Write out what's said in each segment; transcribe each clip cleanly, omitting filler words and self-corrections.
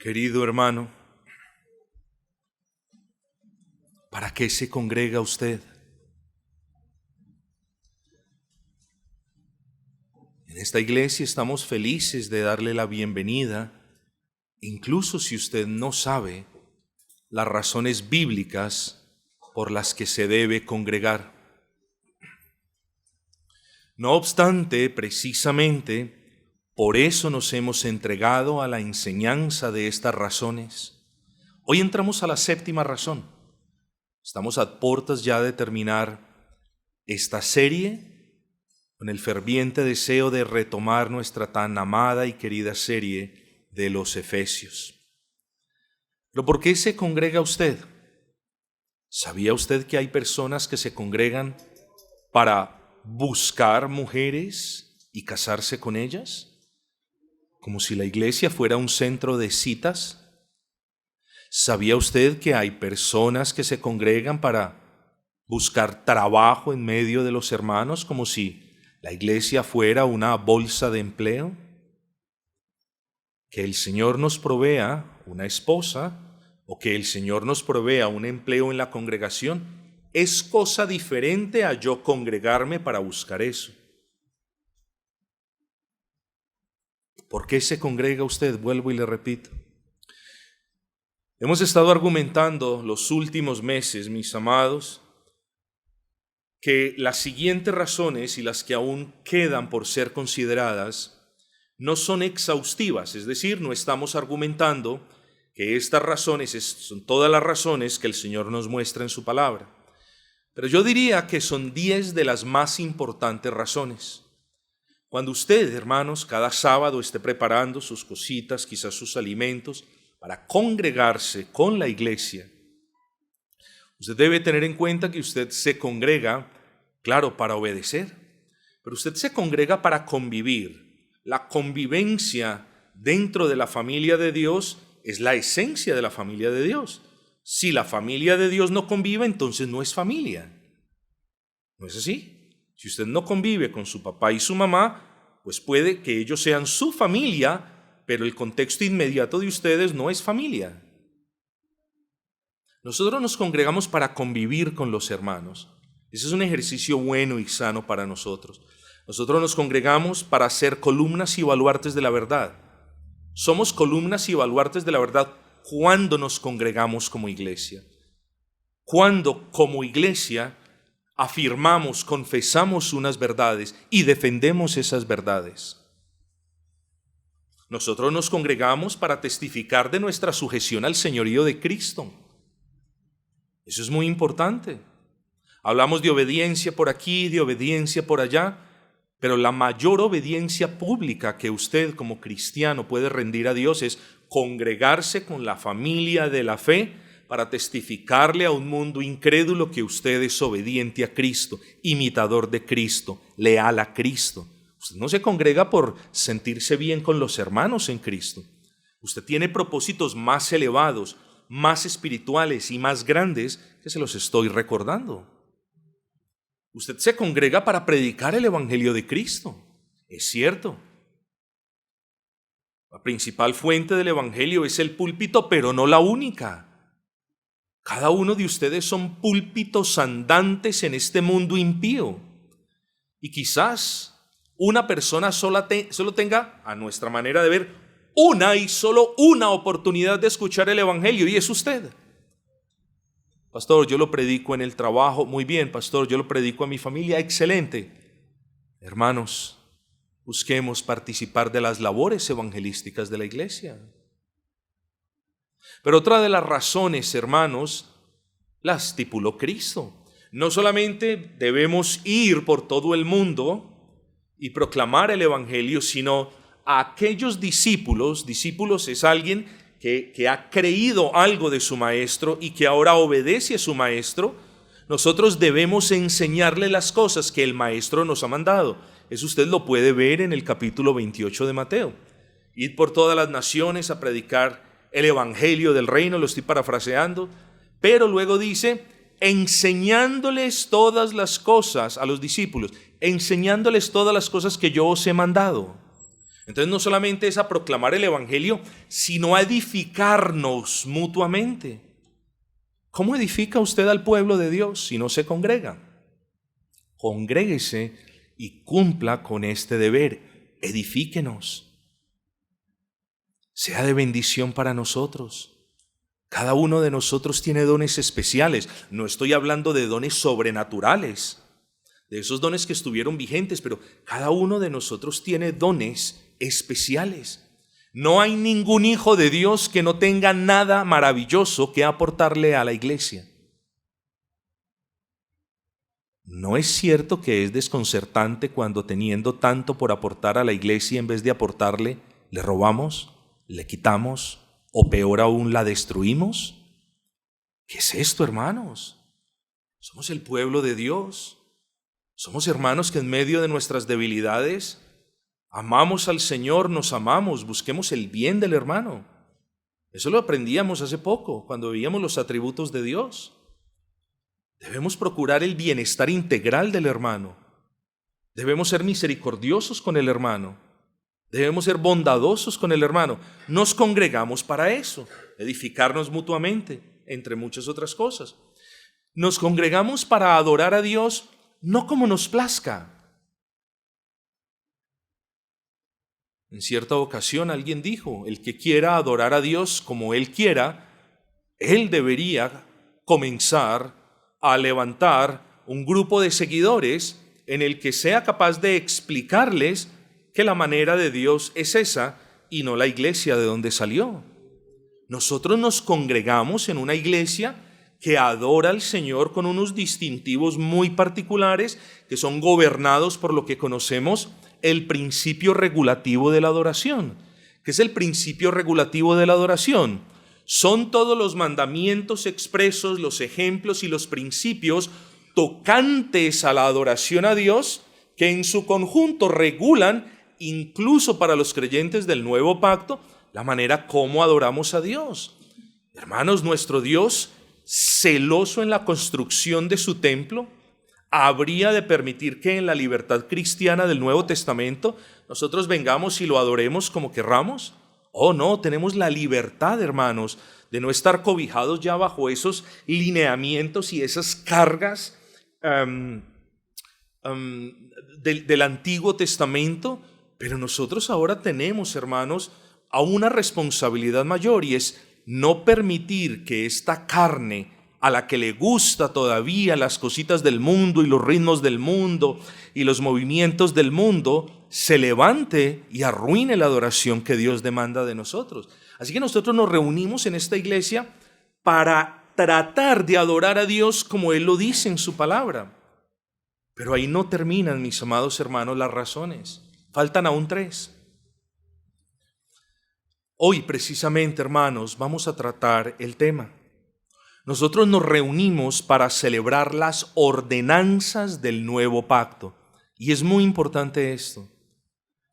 Querido hermano, ¿para qué se congrega usted? En esta iglesia estamos felices de darle la bienvenida, incluso si usted no sabe las razones bíblicas por las que se debe congregar. No obstante, precisamente por eso nos hemos entregado a la enseñanza de estas razones. Hoy entramos a la séptima razón. Estamos a puertas ya de terminar esta serie con el ferviente deseo de retomar nuestra tan amada y querida serie de los Efesios. ¿Pero por qué se congrega usted? ¿Sabía usted que hay personas que se congregan para buscar mujeres y casarse con ellas? Como si la iglesia fuera un centro de citas. ¿Sabía usted que hay personas que se congregan para buscar trabajo en medio de los hermanos, como si la iglesia fuera una bolsa de empleo? Que el Señor nos provea una esposa o que el Señor nos provea un empleo en la congregación es cosa diferente a yo congregarme para buscar eso. ¿Por qué se congrega usted? Vuelvo y le repito. Hemos estado argumentando los últimos meses, mis amados, que las siguientes razones y las que aún quedan por ser consideradas no son exhaustivas, es decir, no estamos argumentando que estas razones son todas las razones que el Señor nos muestra en su palabra. Pero yo diría que son 10 de las más importantes razones. Cuando usted, hermanos, cada sábado esté preparando sus cositas, quizás sus alimentos, para congregarse con la iglesia, usted debe tener en cuenta que usted se congrega, claro, para obedecer, pero usted se congrega para convivir. La convivencia dentro de la familia de Dios es la esencia de la familia de Dios. Si la familia de Dios no convive, entonces no es familia. ¿No es así? Si usted no convive con su papá y su mamá, pues puede que ellos sean su familia, pero el contexto inmediato de ustedes no es familia. Nosotros nos congregamos para convivir con los hermanos. Ese es un ejercicio bueno y sano para nosotros. Nosotros nos congregamos para ser columnas y baluartes de la verdad. Somos columnas y baluartes de la verdad cuando nos congregamos como iglesia. Cuando como iglesia afirmamos, confesamos unas verdades y defendemos esas verdades. Nosotros nos congregamos para testificar de nuestra sujeción al señorío de Cristo. Eso es muy importante. Hablamos de obediencia por aquí, de obediencia por allá, pero la mayor obediencia pública que usted como cristiano puede rendir a Dios es congregarse con la familia de la fe para testificarle a un mundo incrédulo que usted es obediente a Cristo, imitador de Cristo, leal a Cristo. Usted no se congrega por sentirse bien con los hermanos en Cristo. Usted tiene propósitos más elevados, más espirituales y más grandes que se los estoy recordando. Usted se congrega para predicar el Evangelio de Cristo. Es cierto. La principal fuente del Evangelio es el púlpito, pero no la única. Cada uno de ustedes son púlpitos andantes en este mundo impío. Y quizás una persona solo tenga, a nuestra manera de ver, una y solo una oportunidad de escuchar el Evangelio, y es usted. Pastor, yo lo predico en el trabajo. Muy bien, pastor, yo lo predico a mi familia. Excelente. Hermanos, busquemos participar de las labores evangelísticas de la iglesia. Pero otra de las razones, hermanos, las estipuló Cristo. No solamente debemos ir por todo el mundo y proclamar el Evangelio, sino a aquellos discípulos. Discípulos es alguien que ha creído algo de su maestro y que ahora obedece a su maestro. Nosotros debemos enseñarle las cosas que el maestro nos ha mandado. Eso usted lo puede ver en el capítulo 28 de Mateo. Id por todas las naciones a predicar el evangelio del reino, lo estoy parafraseando, pero luego dice, enseñándoles todas las cosas a los discípulos, enseñándoles todas las cosas que yo os he mandado. Entonces no solamente es a proclamar el evangelio, sino a edificarnos mutuamente. ¿Cómo edifica usted al pueblo de Dios si no se congrega? Congréguese y cumpla con este deber. Edifíquenos. Sea de bendición para nosotros. Cada uno de nosotros tiene dones especiales. No estoy hablando de dones sobrenaturales, de esos dones que estuvieron vigentes, pero cada uno de nosotros tiene dones especiales. No hay ningún hijo de Dios que no tenga nada maravilloso que aportarle a la iglesia. ¿No es cierto que es desconcertante cuando teniendo tanto por aportar a la iglesia, en vez de aportarle, le robamos, le quitamos o peor aún la destruimos? ¿Qué es esto, hermanos? Somos el pueblo de Dios. Somos hermanos que en medio de nuestras debilidades amamos al Señor, nos amamos, busquemos el bien del hermano. Eso lo aprendíamos hace poco, cuando veíamos los atributos de Dios. Debemos procurar el bienestar integral del hermano. Debemos ser misericordiosos con el hermano. Debemos ser bondadosos con el hermano. Nos congregamos para eso, edificarnos mutuamente, entre muchas otras cosas. Nos congregamos para adorar a Dios no como nos plazca. En cierta ocasión alguien dijo, el que quiera adorar a Dios como él quiera, él debería comenzar a levantar un grupo de seguidores en el que sea capaz de explicarles que la manera de Dios es esa y no la iglesia de donde salió. Nosotros nos congregamos en una iglesia que adora al Señor con unos distintivos muy particulares que son gobernados por lo que conocemos el principio regulativo de la adoración. ¿Qué es el principio regulativo de la adoración? Son todos los mandamientos expresos, los ejemplos y los principios tocantes a la adoración a Dios que en su conjunto regulan, incluso para los creyentes del Nuevo Pacto, la manera como adoramos a Dios. Hermanos, nuestro Dios, celoso en la construcción de su templo, habría de permitir que en la libertad cristiana del Nuevo Testamento nosotros vengamos y lo adoremos como querramos. Oh, no, tenemos la libertad, hermanos, de no estar cobijados ya bajo esos lineamientos y esas cargas del Antiguo Testamento, pero nosotros ahora tenemos, hermanos, a una responsabilidad mayor, y es no permitir que esta carne, a la que le gusta todavía las cositas del mundo y los ritmos del mundo y los movimientos del mundo, se levante y arruine la adoración que Dios demanda de nosotros. Así que nosotros nos reunimos en esta iglesia para tratar de adorar a Dios como Él lo dice en su palabra. Pero ahí no terminan, mis amados hermanos, las razones. Faltan aún 3. Hoy precisamente, hermanos, vamos a tratar el tema. Nosotros nos reunimos para celebrar las ordenanzas del nuevo pacto. Y es muy importante esto.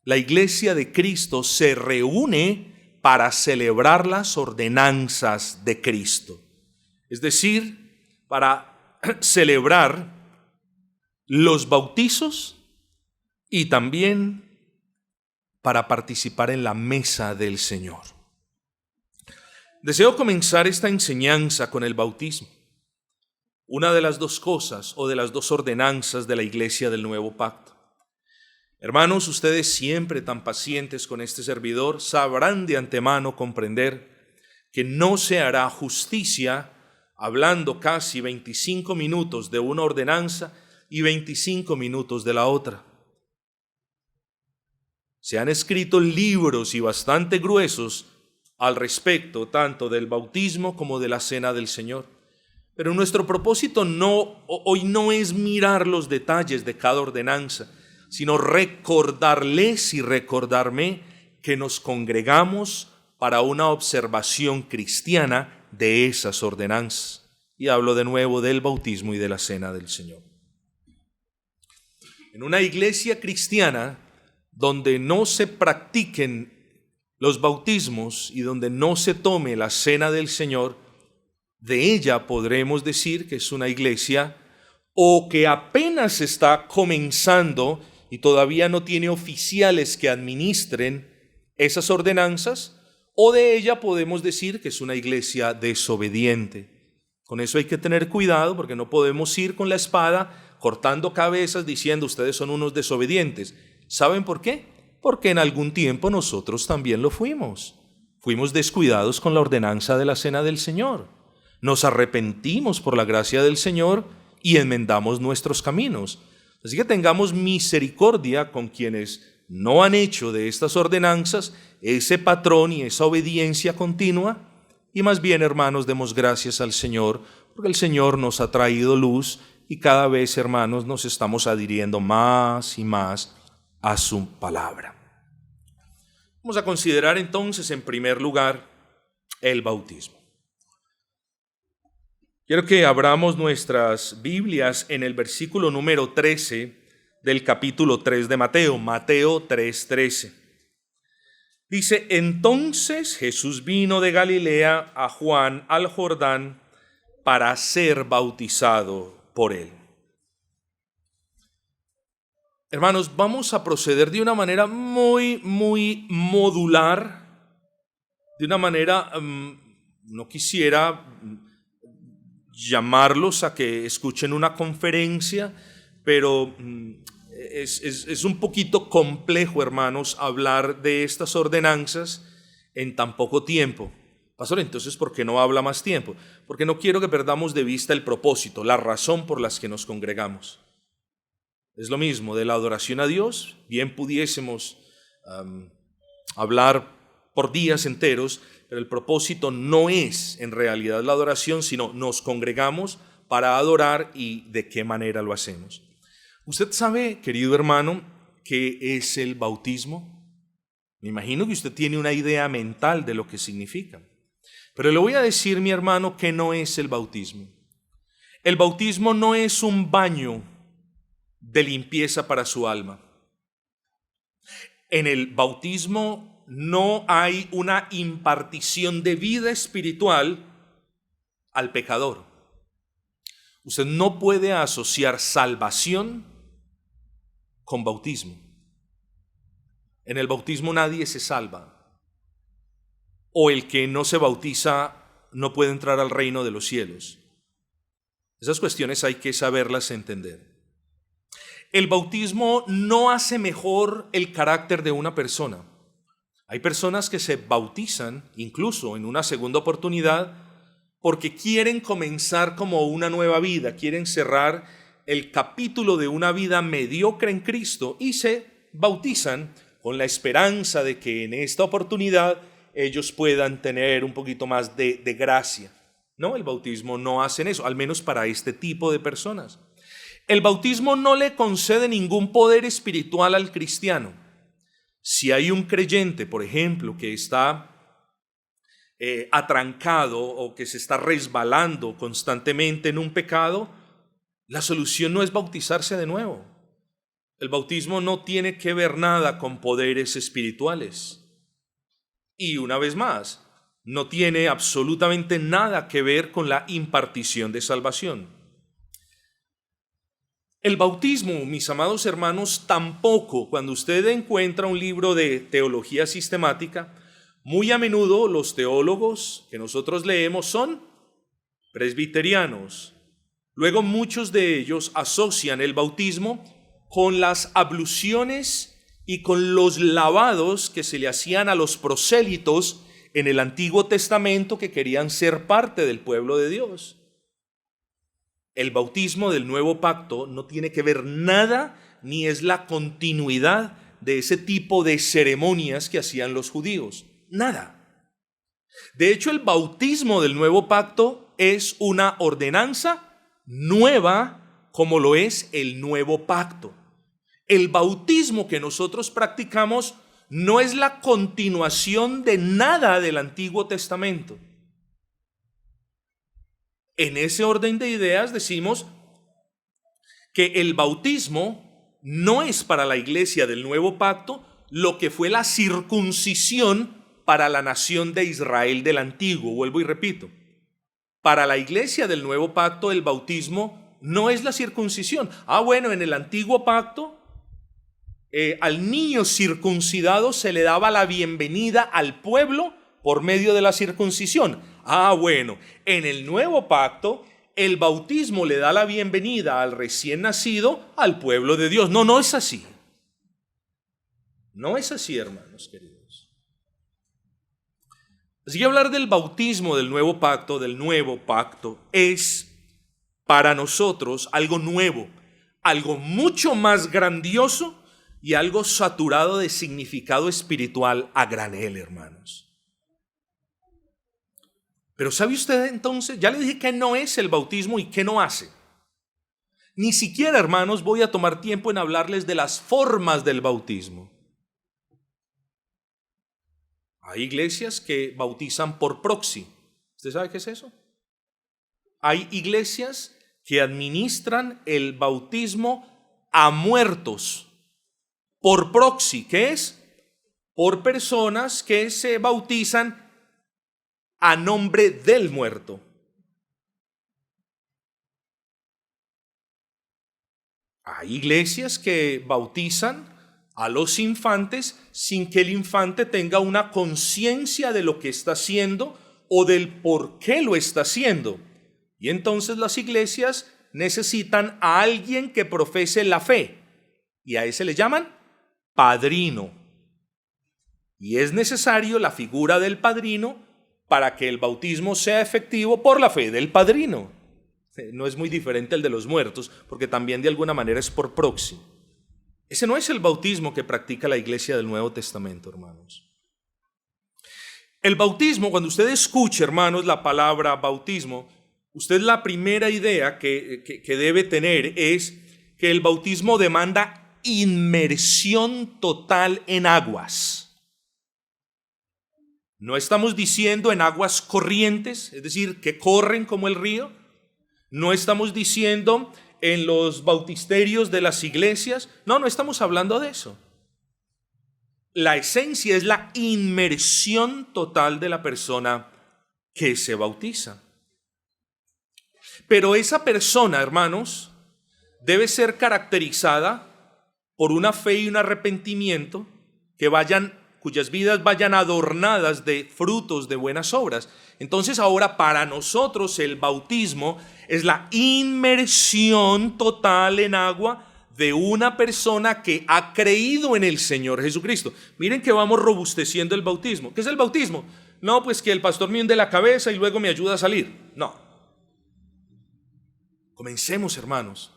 La iglesia de Cristo se reúne para celebrar las ordenanzas de Cristo. Es decir, para celebrar los bautizos y también para participar en la mesa del Señor. Deseo comenzar esta enseñanza con el bautismo, una de las 2 cosas o de las 2 ordenanzas de la iglesia del Nuevo Pacto. Hermanos, ustedes siempre tan pacientes con este servidor sabrán de antemano comprender que no se hará justicia hablando casi 25 minutos de una ordenanza y 25 minutos de la otra. Se han escrito libros y bastante gruesos al respecto, tanto del bautismo como de la cena del Señor. Pero nuestro propósito hoy no es mirar los detalles de cada ordenanza, sino recordarles y recordarme que nos congregamos para una observación cristiana de esas ordenanzas. Y hablo de nuevo del bautismo y de la cena del Señor. En una iglesia cristiana donde no se practiquen los bautismos y donde no se tome la cena del Señor, de ella podremos decir que es una iglesia o que apenas está comenzando y todavía no tiene oficiales que administren esas ordenanzas, o de ella podemos decir que es una iglesia desobediente. Con eso hay que tener cuidado, porque no podemos ir con la espada cortando cabezas diciendo ustedes son unos desobedientes. ¿Saben por qué? Porque en algún tiempo nosotros también lo fuimos. Fuimos descuidados con la ordenanza de la cena del Señor. Nos arrepentimos por la gracia del Señor y enmendamos nuestros caminos. Así que tengamos misericordia con quienes no han hecho de estas ordenanzas ese patrón y esa obediencia continua, y más bien, hermanos, demos gracias al Señor, porque el Señor nos ha traído luz y cada vez, hermanos, nos estamos adhiriendo más y más a su palabra. Vamos a considerar entonces, en primer lugar, el bautismo. Quiero que abramos nuestras Biblias en el versículo número 13 del capítulo 3 de Mateo, Mateo 3:13. Dice: entonces Jesús vino de Galilea a Juan al Jordán para ser bautizado por él. Hermanos, vamos a proceder de una manera muy modular, de una manera, no quisiera llamarlos a que escuchen una conferencia, pero es un poquito complejo, hermanos, hablar de estas ordenanzas en tan poco tiempo. Pastor, entonces, ¿por qué no habla más tiempo? Porque no quiero que perdamos de vista el propósito, la razón por las que nos congregamos. Es lo mismo de la adoración a Dios. Bien pudiésemos hablar por días enteros, pero el propósito no es en realidad la adoración, sino nos congregamos para adorar y de qué manera lo hacemos. ¿Usted sabe, querido hermano, qué es el bautismo? Me imagino que usted tiene una idea mental de lo que significa. Pero le voy a decir, mi hermano, que no es el bautismo. El bautismo no es un baño de limpieza para su alma. En el bautismo no hay una impartición de vida espiritual al pecador. Usted no puede asociar salvación con bautismo. En el bautismo nadie se salva. O el que no se bautiza no puede entrar al reino de los cielos. Esas cuestiones hay que saberlas entender. El bautismo no hace mejor el carácter de una persona. Hay personas que se bautizan, incluso en una segunda oportunidad, porque quieren comenzar como una nueva vida, quieren cerrar el capítulo de una vida mediocre en Cristo y se bautizan con la esperanza de que en esta oportunidad ellos puedan tener un poquito más de gracia. No, el bautismo no hace eso, al menos para este tipo de personas. El bautismo no le concede ningún poder espiritual al cristiano. Si hay un creyente, por ejemplo, que está atrancado o que se está resbalando constantemente en un pecado, la solución no es bautizarse de nuevo. El bautismo no tiene que ver nada con poderes espirituales. Y una vez más, no tiene absolutamente nada que ver con la impartición de salvación. El bautismo, mis amados hermanos, tampoco, cuando usted encuentra un libro de teología sistemática, muy a menudo los teólogos que nosotros leemos son presbiterianos. Luego muchos de ellos asocian el bautismo con las abluciones y con los lavados que se le hacían a los prosélitos en el Antiguo Testamento que querían ser parte del pueblo de Dios. El bautismo del Nuevo Pacto no tiene que ver nada, ni es la continuidad de ese tipo de ceremonias que hacían los judíos. Nada. De hecho, el bautismo del Nuevo Pacto es una ordenanza nueva, como lo es el Nuevo Pacto. El bautismo que nosotros practicamos no es la continuación de nada del Antiguo Testamento. En ese orden de ideas decimos que el bautismo no es para la iglesia del Nuevo Pacto lo que fue la circuncisión para la nación de Israel del Antiguo. Vuelvo y repito, para la iglesia del Nuevo Pacto el bautismo no es la circuncisión. Bueno, en el Antiguo Pacto al niño circuncidado se le daba la bienvenida al pueblo por medio de la circuncisión. Bueno, en el nuevo pacto, el bautismo le da la bienvenida al recién nacido al pueblo de Dios. No es así. No es así, hermanos queridos. Así que hablar del bautismo del nuevo pacto, es para nosotros algo nuevo, algo mucho más grandioso y algo saturado de significado espiritual a granel, hermanos. Pero ¿sabe usted entonces? Ya le dije que no es el bautismo y qué no hace. Ni siquiera, hermanos, voy a tomar tiempo en hablarles de las formas del bautismo. Hay iglesias que bautizan por proxy. ¿Usted sabe qué es eso? Hay iglesias que administran el bautismo a muertos por proxy. ¿Qué es? Por personas que se bautizan a nombre del muerto. Hay iglesias que bautizan a los infantes sin que el infante tenga una conciencia de lo que está haciendo o del por qué lo está haciendo. Y entonces las iglesias necesitan a alguien que profese la fe, y a ese le llaman padrino. Y es necesario la figura del padrino para que el bautismo sea efectivo por la fe del padrino. No es muy diferente al de los muertos, porque también de alguna manera es por proxy. Ese no es el bautismo que practica la iglesia del Nuevo Testamento, hermanos. El bautismo, cuando usted escuche, hermanos, la palabra bautismo, usted la primera idea que debe tener es que el bautismo demanda inmersión total en aguas. No estamos diciendo en aguas corrientes, es decir, que corren como el río. No estamos diciendo en los bautisterios de las iglesias. No estamos hablando de eso. La esencia es la inmersión total de la persona que se bautiza. Pero esa persona, hermanos, debe ser caracterizada por una fe y un arrepentimiento cuyas vidas vayan adornadas de frutos de buenas obras. Entonces ahora para nosotros el bautismo es la inmersión total en agua de una persona que ha creído en el Señor Jesucristo. Miren que vamos robusteciendo el bautismo. ¿Qué es el bautismo? No, pues que el pastor me hunde la cabeza y luego me ayuda a salir. No. Comencemos, hermanos.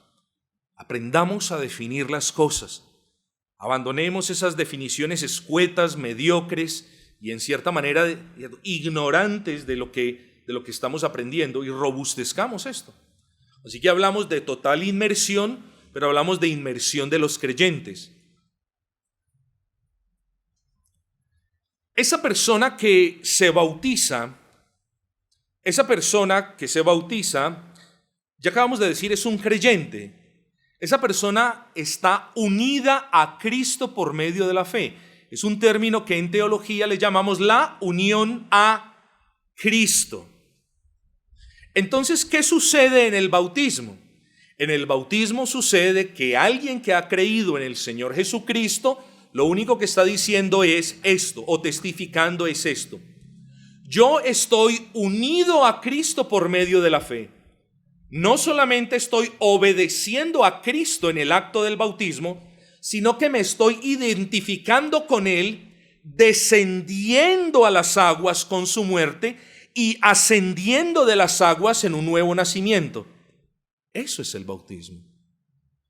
Aprendamos a definir las cosas. Abandonemos esas definiciones escuetas, mediocres y en cierta manera ignorantes de lo que estamos aprendiendo y robustezcamos esto. Así que hablamos de total inmersión, pero hablamos de inmersión de los creyentes. Esa persona que se bautiza, ya acabamos de decir, es un creyente. Esa persona está unida a Cristo por medio de la fe. Es un término que en teología le llamamos la unión a Cristo. Entonces, ¿qué sucede en el bautismo? En el bautismo sucede que alguien que ha creído en el Señor Jesucristo, lo único que está diciendo es esto, o testificando es esto: yo estoy unido a Cristo por medio de la fe. No solamente estoy obedeciendo a Cristo en el acto del bautismo, sino que me estoy identificando con Él, descendiendo a las aguas con su muerte y ascendiendo de las aguas en un nuevo nacimiento. Eso es el bautismo.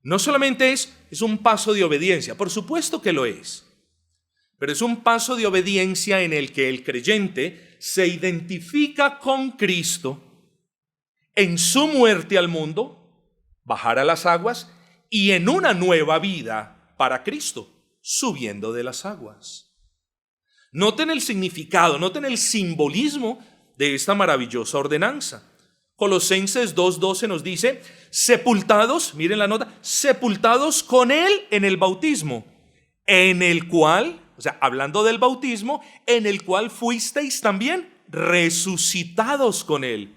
No solamente es un paso de obediencia, por supuesto que lo es, pero es un paso de obediencia en el que el creyente se identifica con Cristo en su muerte al mundo, bajar a las aguas, y en una nueva vida para Cristo, subiendo de las aguas. Noten el significado, noten el simbolismo de esta maravillosa ordenanza. Colosenses 2:12 nos dice: sepultados, miren la nota, sepultados con Él en el bautismo, en el cual, o sea, hablando del bautismo, en el cual fuisteis también resucitados con Él.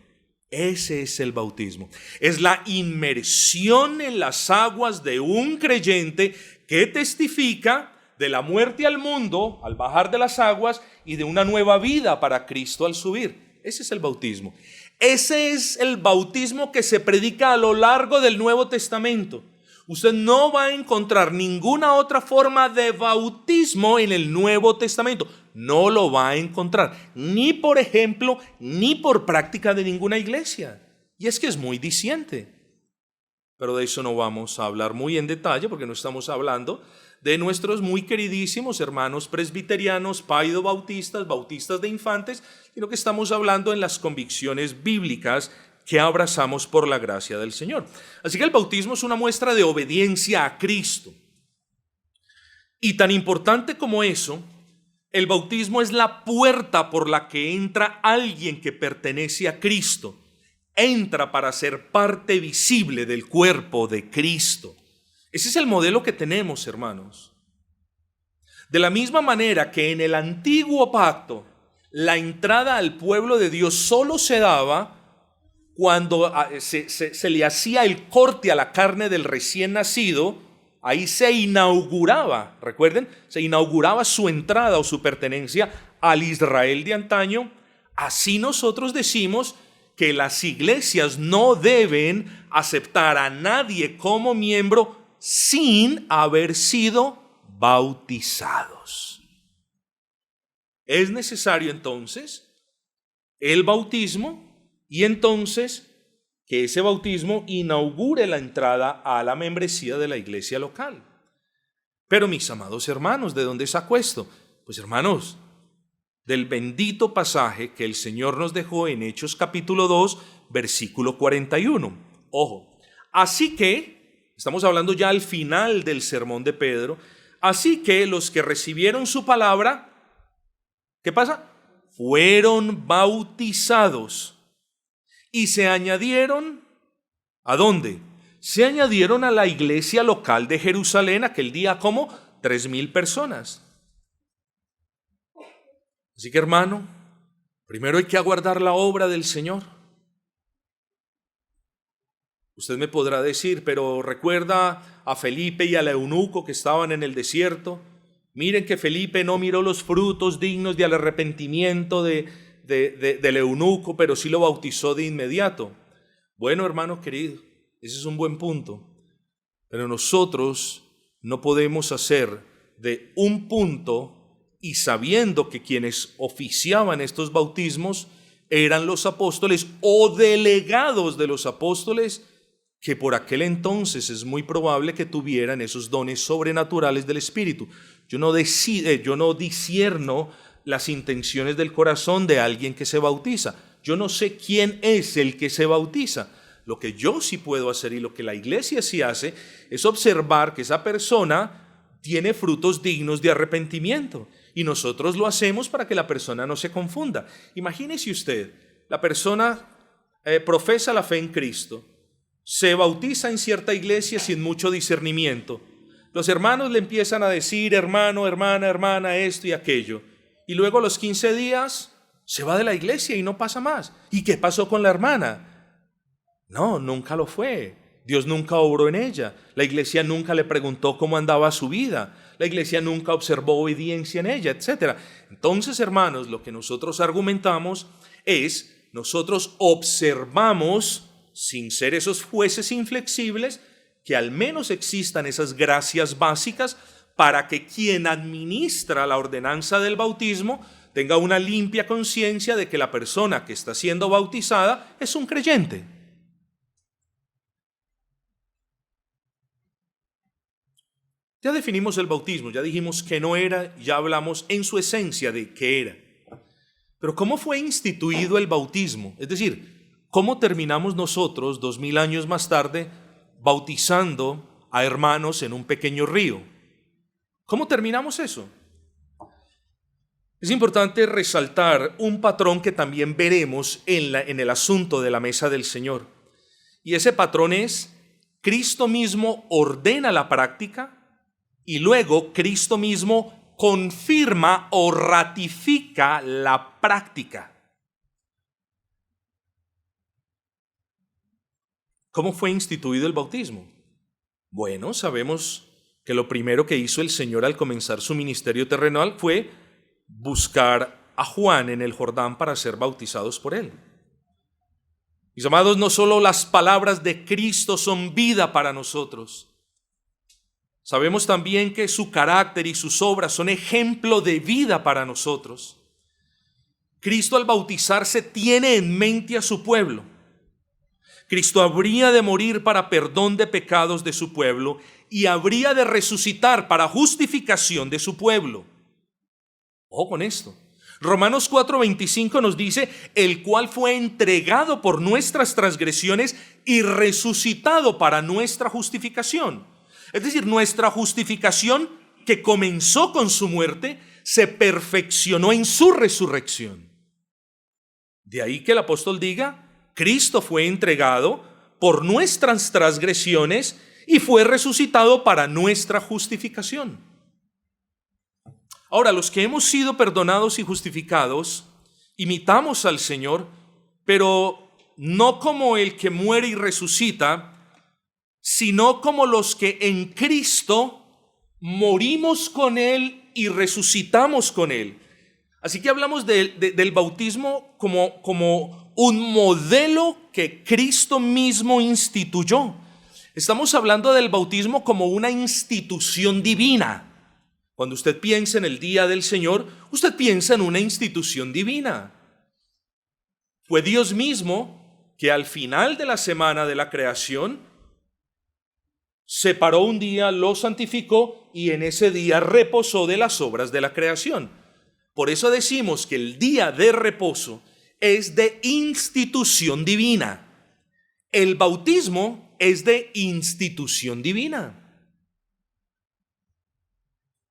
Ese es el bautismo. Es la inmersión en las aguas de un creyente que testifica de la muerte al mundo al bajar de las aguas y de una nueva vida para Cristo al subir. Ese es el bautismo. Ese es el bautismo que se predica a lo largo del Nuevo Testamento. Usted no va a encontrar ninguna otra forma de bautismo en el Nuevo Testamento. No lo va a encontrar, ni por ejemplo, ni por práctica de ninguna iglesia. Y es que es muy diciente. Pero de eso no vamos a hablar muy en detalle porque no estamos hablando de nuestros muy queridísimos hermanos presbiterianos, paidobautistas, bautistas de infantes, sino que estamos hablando en las convicciones bíblicas que abrazamos por la gracia del Señor. Así que el bautismo es una muestra de obediencia a Cristo. Y tan importante como eso, el bautismo es la puerta por la que entra alguien que pertenece a Cristo. Entra para ser parte visible del cuerpo de Cristo. Ese es el modelo que tenemos, hermanos. De la misma manera que en el antiguo pacto, la entrada al pueblo de Dios solo se daba cuando se le hacía el corte a la carne del recién nacido. Ahí se inauguraba, recuerden, se inauguraba su entrada o su pertenencia al Israel de antaño. Así nosotros decimos que las iglesias no deben aceptar a nadie como miembro sin haber sido bautizados. Es necesario entonces el bautismo y entonces que ese bautismo inaugure la entrada a la membresía de la iglesia local. Pero mis amados hermanos, ¿de dónde saco esto? Pues hermanos, del bendito pasaje que el Señor nos dejó en Hechos capítulo 2, versículo 41. Ojo, así que estamos hablando ya al final del sermón de Pedro. Así que los que recibieron su palabra, ¿qué pasa? Fueron bautizados y se añadieron, ¿a dónde? Se añadieron a la iglesia local de Jerusalén aquel día como 3,000 personas. Así que hermano, primero hay que aguardar la obra del Señor. Usted me podrá decir, pero recuerda a Felipe y al eunuco que estaban en el desierto. Miren que Felipe no miró los frutos dignos del arrepentimiento del eunuco, pero sí lo bautizó de inmediato. Bueno, hermano querido, ese es un buen punto. Pero nosotros no podemos hacer de un punto, y sabiendo que quienes oficiaban estos bautismos eran los apóstoles o delegados de los apóstoles, que por aquel entonces es muy probable que tuvieran esos dones sobrenaturales del Espíritu. Yo no discierno las intenciones del corazón de alguien que se bautiza. Yo no sé quién es el que se bautiza. Lo que yo sí puedo hacer y lo que la iglesia sí hace es observar que esa persona tiene frutos dignos de arrepentimiento. Y nosotros lo hacemos para que la persona no se confunda. Imagínese usted, la persona profesa la fe en Cristo, se bautiza en cierta iglesia sin mucho discernimiento. Los hermanos le empiezan a decir, hermano, hermana, esto y aquello. Y luego a los 15 días se va de la iglesia y no pasa más. ¿Y qué pasó con la hermana? No, nunca lo fue. Dios nunca obró en ella. La iglesia nunca le preguntó cómo andaba su vida. La iglesia nunca observó obediencia en ella, etc. Entonces, hermanos, lo que nosotros argumentamos es, nosotros observamos, sin ser esos jueces inflexibles, que al menos existan esas gracias básicas para que quien administra la ordenanza del bautismo tenga una limpia conciencia de que la persona que está siendo bautizada es un creyente. Ya definimos el bautismo, ya dijimos que no era, ya hablamos en su esencia de qué era. Pero ¿cómo fue instituido el bautismo? Es decir, ¿cómo terminamos nosotros 2000 años más tarde bautizando a hermanos en un pequeño río? ¿Cómo terminamos eso? Es importante resaltar un patrón que también veremos en el asunto de la mesa del Señor. Y ese patrón es, Cristo mismo ordena la práctica y luego Cristo mismo confirma o ratifica la práctica. ¿Cómo fue instituido el bautismo? Bueno, sabemos que lo primero que hizo el Señor al comenzar su ministerio terrenal fue buscar a Juan en el Jordán para ser bautizados por él. Mis amados, no solo las palabras de Cristo son vida para nosotros. Sabemos también que su carácter y sus obras son ejemplo de vida para nosotros. Cristo al bautizarse tiene en mente a su pueblo. Cristo habría de morir para perdón de pecados de su pueblo y habría de resucitar para justificación de su pueblo. Ojo con esto. Romanos 4:25 nos dice, el cual fue entregado por nuestras transgresiones y resucitado para nuestra justificación. Es decir, nuestra justificación que comenzó con su muerte, se perfeccionó en su resurrección. De ahí que el apóstol diga, Cristo fue entregado por nuestras transgresiones y fue resucitado para nuestra justificación. Ahora, los que hemos sido perdonados y justificados, imitamos al Señor, pero no como el que muere y resucita, sino como los que en Cristo morimos con Él y resucitamos con Él. Así que hablamos del bautismo como un modelo que Cristo mismo instituyó. Estamos hablando del bautismo como una institución divina. Cuando usted piensa en el día del Señor, usted piensa en una institución divina. Fue Dios mismo que al final de la semana de la creación separó un día, lo santificó y en ese día reposó de las obras de la creación. Por eso decimos que el día de reposo es de institución divina. El bautismo es de institución divina.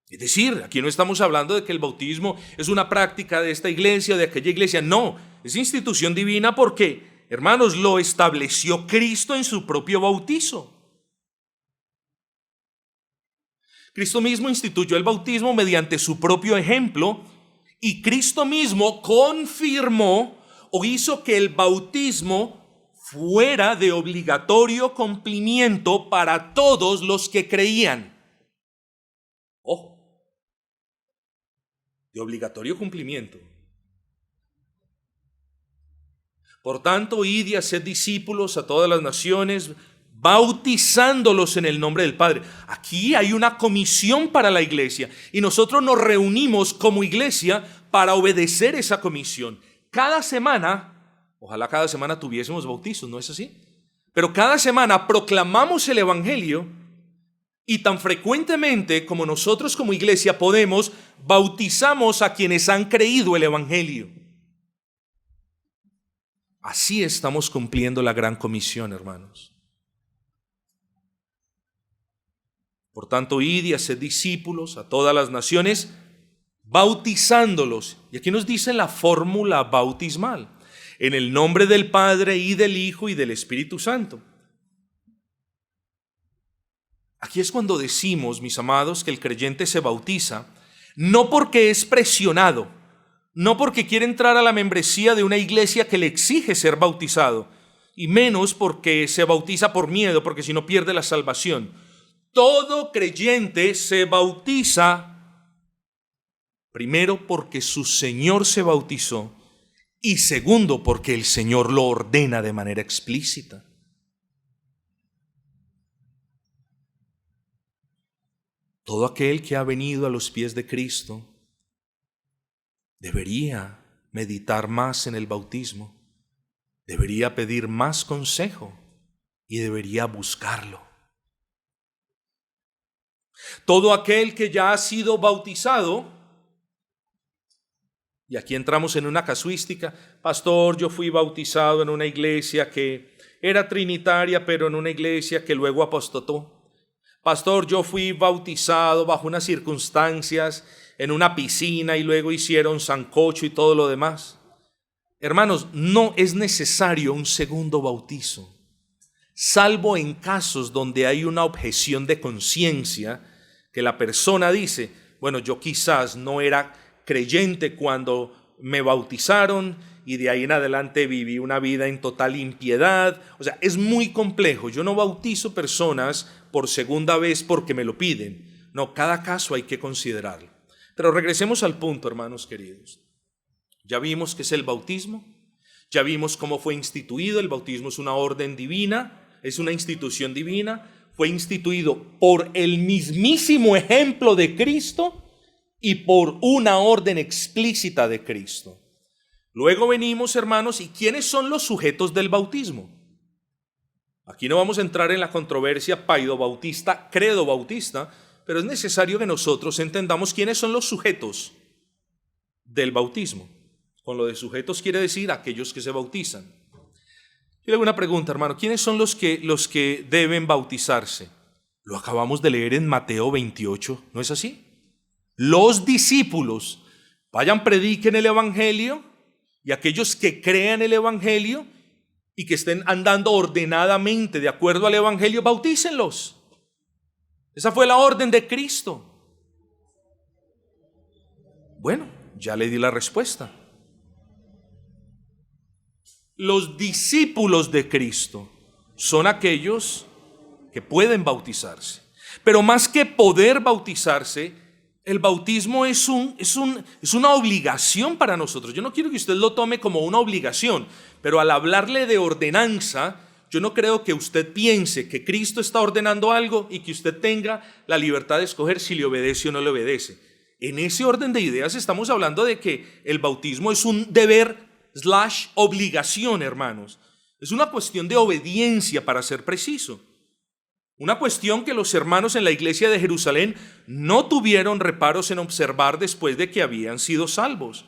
Es decir, aquí no estamos hablando de que el bautismo es una práctica de esta iglesia o de aquella iglesia. No, es institución divina porque, hermanos, lo estableció Cristo en su propio bautizo. Cristo mismo instituyó el bautismo mediante su propio ejemplo y Cristo mismo confirmó o hizo que el bautismo fuera de obligatorio cumplimiento para todos los que creían. Ojo, de obligatorio cumplimiento. Por tanto, id y haced discípulos a todas las naciones, bautizándolos en el nombre del Padre. Aquí hay una comisión para la iglesia y nosotros nos reunimos como iglesia para obedecer esa comisión. Cada semana, ojalá cada semana tuviésemos bautizos, ¿no es así? Pero cada semana proclamamos el evangelio y tan frecuentemente como nosotros como iglesia podemos, bautizamos a quienes han creído el evangelio. Así estamos cumpliendo la gran comisión, hermanos. Por tanto, id y haced discípulos a todas las naciones, bautizándolos. Y aquí nos dice la fórmula bautismal. En el nombre del Padre y del Hijo y del Espíritu Santo. Aquí es cuando decimos, mis amados, que el creyente se bautiza, no porque es presionado, no porque quiere entrar a la membresía de una iglesia que le exige ser bautizado, y menos porque se bautiza por miedo, porque si no pierde la salvación. Todo creyente se bautiza, primero porque su Señor se bautizó, y segundo porque el Señor lo ordena de manera explícita. Todo aquel que ha venido a los pies de Cristo debería meditar más en el bautismo, debería pedir más consejo y debería buscarlo. Todo aquel que ya ha sido bautizado, y aquí entramos en una casuística, pastor, yo fui bautizado en una iglesia que era trinitaria, pero en una iglesia que luego apostató. Pastor, yo fui bautizado bajo unas circunstancias en una piscina y luego hicieron sancocho y todo lo demás. Hermanos, no es necesario un segundo bautizo, salvo en casos donde hay una objeción de conciencia que la persona dice, bueno, yo quizás no era creyente cuando me bautizaron y de ahí en adelante viví una vida en total impiedad. O sea, es muy complejo. Yo no bautizo personas por segunda vez porque me lo piden. No, cada caso hay que considerarlo. Pero regresemos al punto, hermanos queridos. Ya vimos qué es el bautismo, ya vimos cómo fue instituido. El bautismo es una orden divina, es una institución divina, fue instituido por el mismísimo ejemplo de Cristo y por una orden explícita de Cristo. Luego venimos, hermanos, ¿y quiénes son los sujetos del bautismo? Aquí no vamos a entrar en la controversia paido bautista, credo bautista, pero es necesario que nosotros entendamos quiénes son los sujetos del bautismo. Con lo de sujetos quiere decir aquellos que se bautizan. Yo le hago una pregunta, hermano, ¿quiénes son los que deben bautizarse? Lo acabamos de leer en Mateo 28, ¿no es así? Los discípulos, vayan, prediquen el evangelio, y aquellos que crean el evangelio y que estén andando ordenadamente de acuerdo al evangelio, bautícenlos. Esa fue la orden de Cristo. Bueno, ya le di la respuesta. Los discípulos de Cristo son aquellos que pueden bautizarse. Pero más que poder bautizarse, el bautismo es una obligación para nosotros. Yo no quiero que usted lo tome como una obligación, pero al hablarle de ordenanza, yo no creo que usted piense que Cristo está ordenando algo y que usted tenga la libertad de escoger si le obedece o no le obedece. En ese orden de ideas estamos hablando de que el bautismo es un deber / obligación, hermanos. Es una cuestión de obediencia, para ser preciso. Una cuestión que los hermanos en la iglesia de Jerusalén no tuvieron reparos en observar después de que habían sido salvos.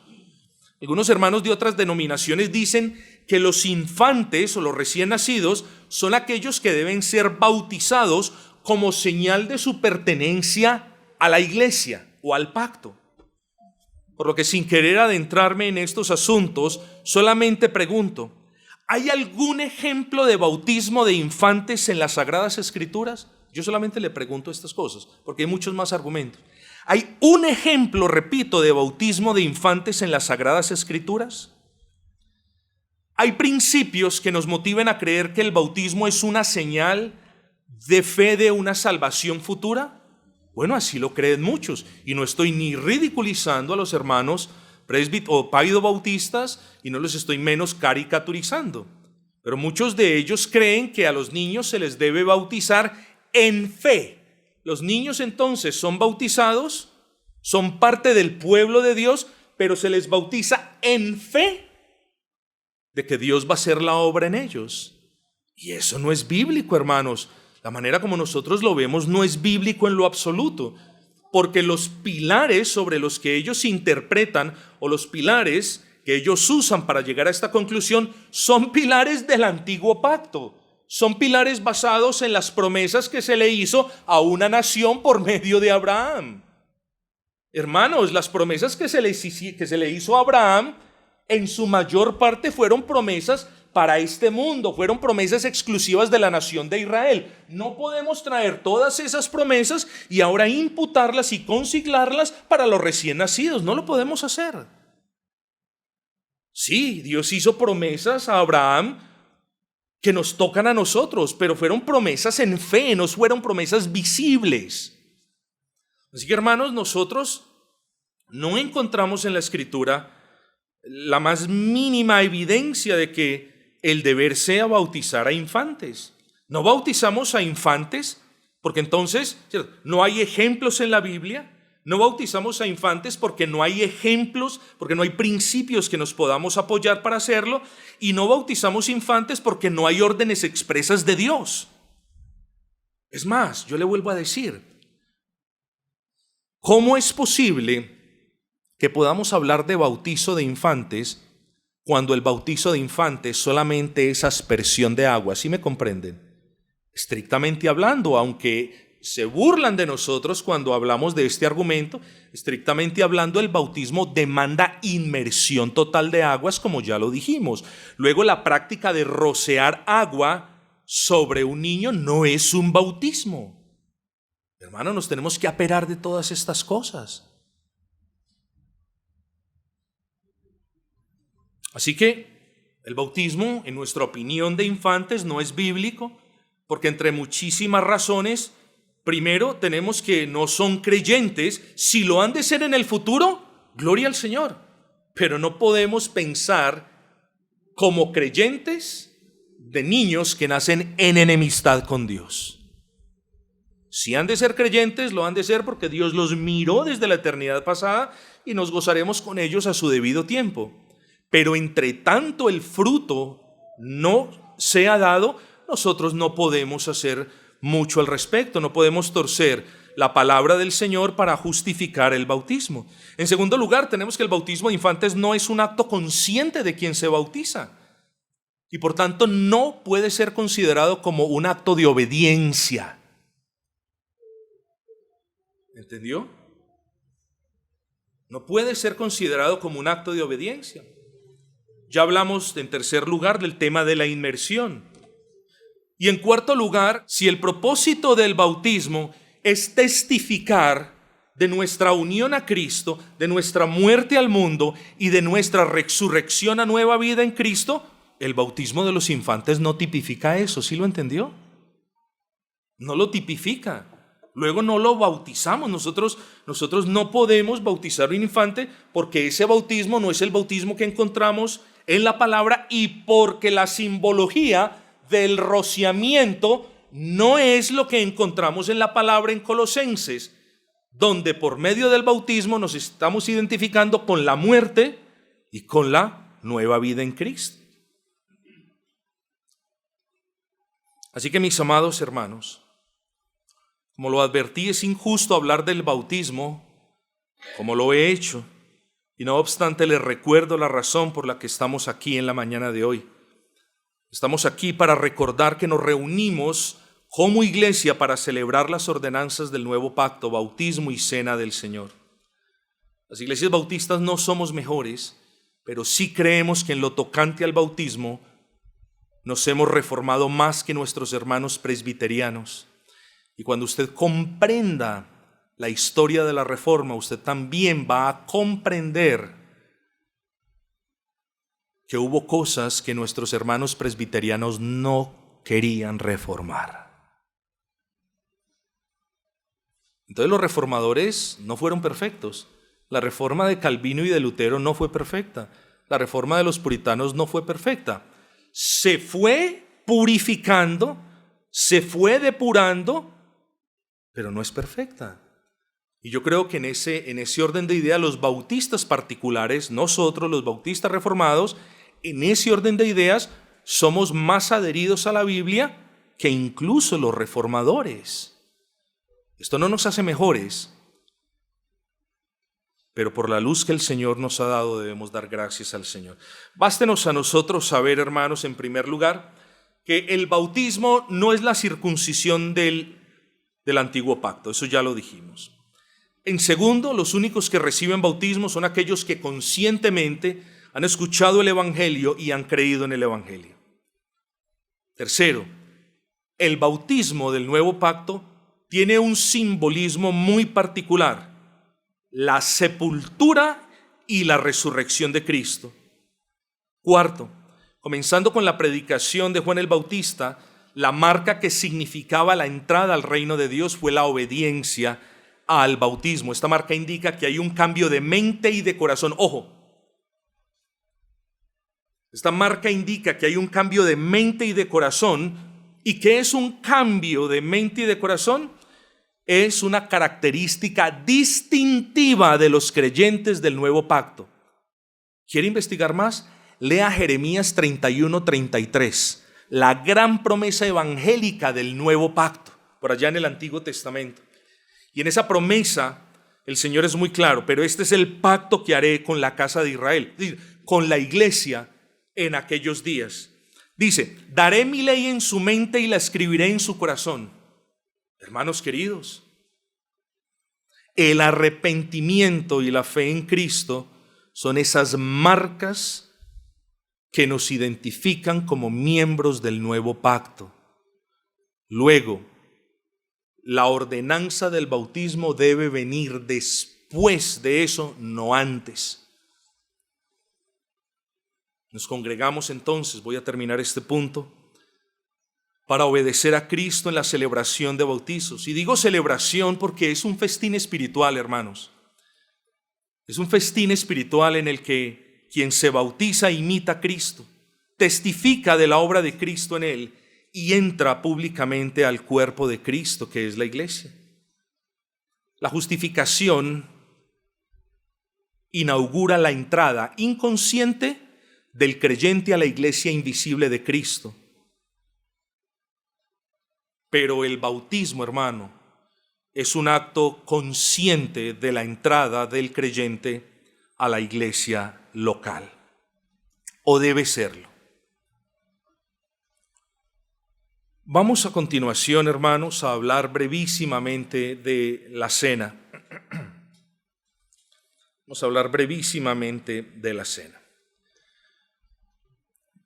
Algunos hermanos de otras denominaciones dicen que los infantes o los recién nacidos son aquellos que deben ser bautizados como señal de su pertenencia a la iglesia o al pacto. Por lo que, sin querer adentrarme en estos asuntos, solamente pregunto, ¿hay algún ejemplo de bautismo de infantes en las Sagradas Escrituras? Yo solamente le pregunto estas cosas, porque hay muchos más argumentos. ¿Hay un ejemplo, repito, de bautismo de infantes en las Sagradas Escrituras? ¿Hay principios que nos motiven a creer que el bautismo es una señal de fe de una salvación futura? Bueno, así lo creen muchos, y no estoy ni ridiculizando a los hermanos o paido bautistas, y no los estoy menos caricaturizando. Pero muchos de ellos creen que a los niños se les debe bautizar en fe. Los niños entonces son bautizados, son parte del pueblo de Dios, pero se les bautiza en fe de que Dios va a hacer la obra en ellos. Y eso no es bíblico, hermanos. La manera como nosotros lo vemos no es bíblico en lo absoluto, porque los pilares sobre los que ellos interpretan o los pilares que ellos usan para llegar a esta conclusión son pilares del antiguo pacto, son pilares basados en las promesas que se le hizo a una nación por medio de Abraham. Hermanos, las promesas que se le hizo a Abraham en su mayor parte fueron promesas para este mundo, fueron promesas exclusivas de la nación de Israel. No podemos traer todas esas promesas y ahora imputarlas y consignarlas para los recién nacidos. No lo podemos hacer. Sí, Dios hizo promesas a Abraham que nos tocan a nosotros, pero fueron promesas en fe, no fueron promesas visibles. Así que, hermanos, nosotros no encontramos en la Escritura la más mínima evidencia de que el deber sea bautizar a infantes. No bautizamos a infantes porque entonces, ¿cierto?, no hay ejemplos en la Biblia. No bautizamos a infantes porque no hay ejemplos, porque no hay principios que nos podamos apoyar para hacerlo. Y no bautizamos infantes porque no hay órdenes expresas de Dios. Es más, yo le vuelvo a decir, ¿cómo es posible que podamos hablar de bautizo de infantes cuando el bautizo de infantes solamente es aspersión de agua? ¿Sí me comprenden? Estrictamente hablando, aunque se burlan de nosotros cuando hablamos de este argumento, estrictamente hablando, el bautismo demanda inmersión total de aguas, como ya lo dijimos. Luego, la práctica de rociar agua sobre un niño no es un bautismo. Hermano, nos tenemos que aperar de todas estas cosas. Así que el bautismo, en nuestra opinión de infantes, no es bíblico, porque entre muchísimas razones Primero tenemos que no son creyentes. Si lo han de ser en el futuro, gloria al Señor. Pero no podemos pensar como creyentes de niños que nacen en enemistad con Dios. Si han de ser creyentes, lo han de ser porque Dios los miró desde la eternidad pasada y nos gozaremos con ellos a su debido tiempo. Pero entre tanto el fruto no sea dado, nosotros no podemos hacer mucho al respecto, no podemos torcer la palabra del Señor para justificar el bautismo. En segundo lugar, tenemos que el bautismo de infantes no es un acto consciente de quien se bautiza y por tanto no puede ser considerado como un acto de obediencia. ¿Entendió? No puede ser considerado como un acto de obediencia. Ya hablamos en tercer lugar del tema de la inmersión. Y en cuarto lugar, si el propósito del bautismo es testificar de nuestra unión a Cristo, de nuestra muerte al mundo y de nuestra resurrección a nueva vida en Cristo, el bautismo de los infantes no tipifica eso. ¿Sí lo entendió? No lo tipifica. Luego no lo bautizamos. Nosotros no podemos bautizar a un infante porque ese bautismo no es el bautismo que encontramos en la palabra y porque la simbología del rociamiento no es lo que encontramos en la palabra en Colosenses, donde por medio del bautismo nos estamos identificando con la muerte y con la nueva vida en Cristo. Así que mis amados hermanos, como lo advertí, es injusto hablar del bautismo como lo he hecho, y no obstante les recuerdo la razón por la que estamos aquí en la mañana de hoy. Estamos aquí para recordar que nos reunimos como iglesia para celebrar las ordenanzas del nuevo pacto, bautismo y cena del Señor. Las iglesias bautistas no somos mejores, pero sí creemos que en lo tocante al bautismo nos hemos reformado más que nuestros hermanos presbiterianos. Y cuando usted comprenda la historia de la reforma, usted también va a comprender que hubo cosas que nuestros hermanos presbiterianos no querían reformar. Entonces los reformadores no fueron perfectos. La reforma de Calvino y de Lutero no fue perfecta. La reforma de los puritanos no fue perfecta. Se fue purificando, se fue depurando, pero no es perfecta. Y yo creo que en ese orden de ideas los bautistas particulares, nosotros los bautistas reformados, en ese orden de ideas somos más adheridos a la Biblia que incluso los reformadores. Esto no nos hace mejores, pero por la luz que el Señor nos ha dado debemos dar gracias al Señor. Bástenos a nosotros saber, hermanos, en primer lugar, que el bautismo no es la circuncisión del antiguo pacto, eso ya lo dijimos. En segundo, los únicos que reciben bautismo son aquellos que conscientemente han escuchado el Evangelio y han creído en el Evangelio. Tercero, el bautismo del nuevo pacto tiene un simbolismo muy particular: la sepultura y la resurrección de Cristo. Cuarto, comenzando con la predicación de Juan el Bautista, la marca que significaba la entrada al reino de Dios fue la obediencia al bautismo. Esta marca indica que hay un cambio de mente y de corazón. Ojo, esta marca indica que hay un cambio de mente y de corazón. ¿Y qué es un cambio de mente y de corazón? Es una característica distintiva de los creyentes del nuevo pacto. ¿Quiere investigar más? Lea Jeremías 31-33, la gran promesa evangélica del nuevo pacto, por allá en el Antiguo Testamento. Y en esa promesa el Señor es muy claro: pero este es el pacto que haré con la casa de Israel, con la iglesia en aquellos días. Dice: daré mi ley en su mente y la escribiré en su corazón. Hermanos queridos, el arrepentimiento y la fe en Cristo son esas marcas que nos identifican como miembros del nuevo pacto. Luego, la ordenanza del bautismo debe venir después de eso, no antes. Nos congregamos entonces, voy a terminar este punto, para obedecer a Cristo en la celebración de bautizos. Y digo celebración porque es un festín espiritual, hermanos. Es un festín espiritual en el que quien se bautiza imita a Cristo, testifica de la obra de Cristo en él y entra públicamente al cuerpo de Cristo, que es la iglesia. La justificación inaugura la entrada inconsciente del creyente a la iglesia invisible de Cristo. Pero el bautismo, hermano, es un acto consciente de la entrada del creyente a la iglesia local, o debe serlo. Vamos a continuación, hermanos, a hablar brevísimamente de la cena. Vamos a hablar brevísimamente de la cena.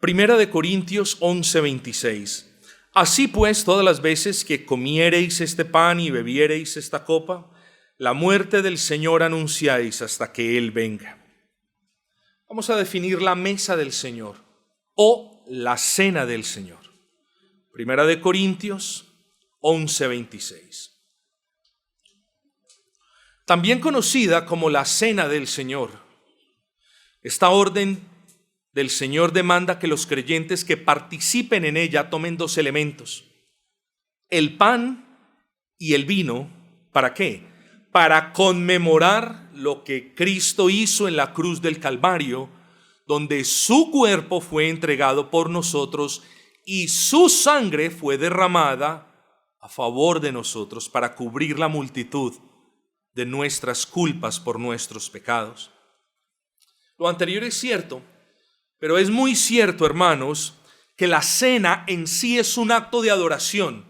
Primera de Corintios 11:26. Así pues, todas las veces que comiereis este pan y bebiereis esta copa, la muerte del Señor anunciáis hasta que Él venga. Vamos a definir la mesa del Señor o la cena del Señor. Primera de Corintios 11:26. También conocida como la cena del Señor. Esta orden del Señor demanda que los creyentes que participen en ella tomen dos elementos: el pan y el vino. ¿Para qué? Para conmemorar lo que Cristo hizo en la cruz del Calvario, donde su cuerpo fue entregado por nosotros y su sangre fue derramada a favor de nosotros para cubrir la multitud de nuestras culpas por nuestros pecados. Lo anterior es cierto, pero es muy cierto, hermanos, que la cena en sí es un acto de adoración.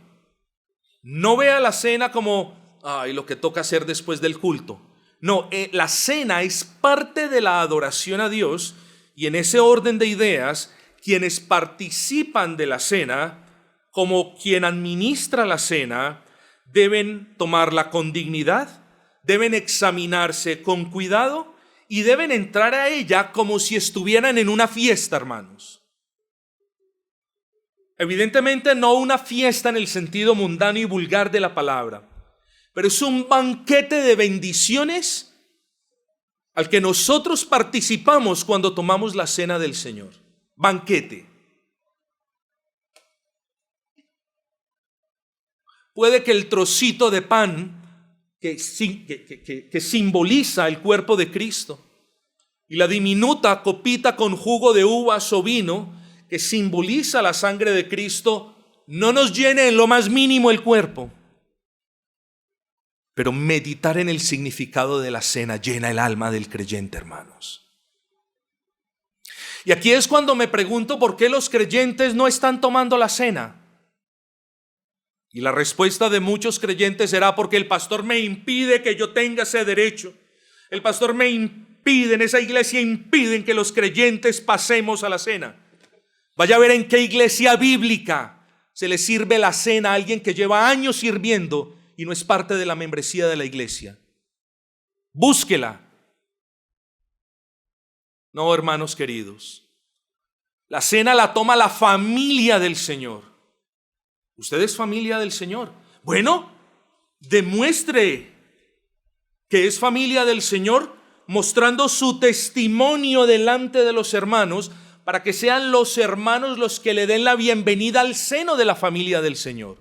No vea la cena como lo que toca hacer después del culto. No, la cena es parte de la adoración a Dios, y en ese orden de ideas, quienes participan de la cena, como quien administra la cena, deben tomarla con dignidad, deben examinarse con cuidado y deben entrar a ella como si estuvieran en una fiesta, hermanos. Evidentemente no una fiesta en el sentido mundano y vulgar de la palabra, pero es un banquete de bendiciones al que nosotros participamos cuando tomamos la cena del Señor. Banquete. Puede que el trocito de pan que simboliza el cuerpo de Cristo y la diminuta copita con jugo de uvas o vino que simboliza la sangre de Cristo no nos llene en lo más mínimo el cuerpo. Pero meditar en el significado de la cena llena el alma del creyente, hermanos. Y aquí es cuando me pregunto por qué los creyentes no están tomando la cena. Y la respuesta de muchos creyentes será: porque el pastor me impide que yo tenga ese derecho. El pastor me impide, en esa iglesia impiden que los creyentes pasemos a la cena. Vaya a ver en qué iglesia bíblica se le sirve la cena a alguien que lleva años sirviendo y no es parte de la membresía de la iglesia. Búsquela. No, hermanos queridos, la cena la toma la familia del Señor. ¿Usted es familia del Señor? Bueno, demuestre que es familia del Señor mostrando su testimonio delante de los hermanos, para que sean los hermanos los que le den la bienvenida al seno de la familia del Señor.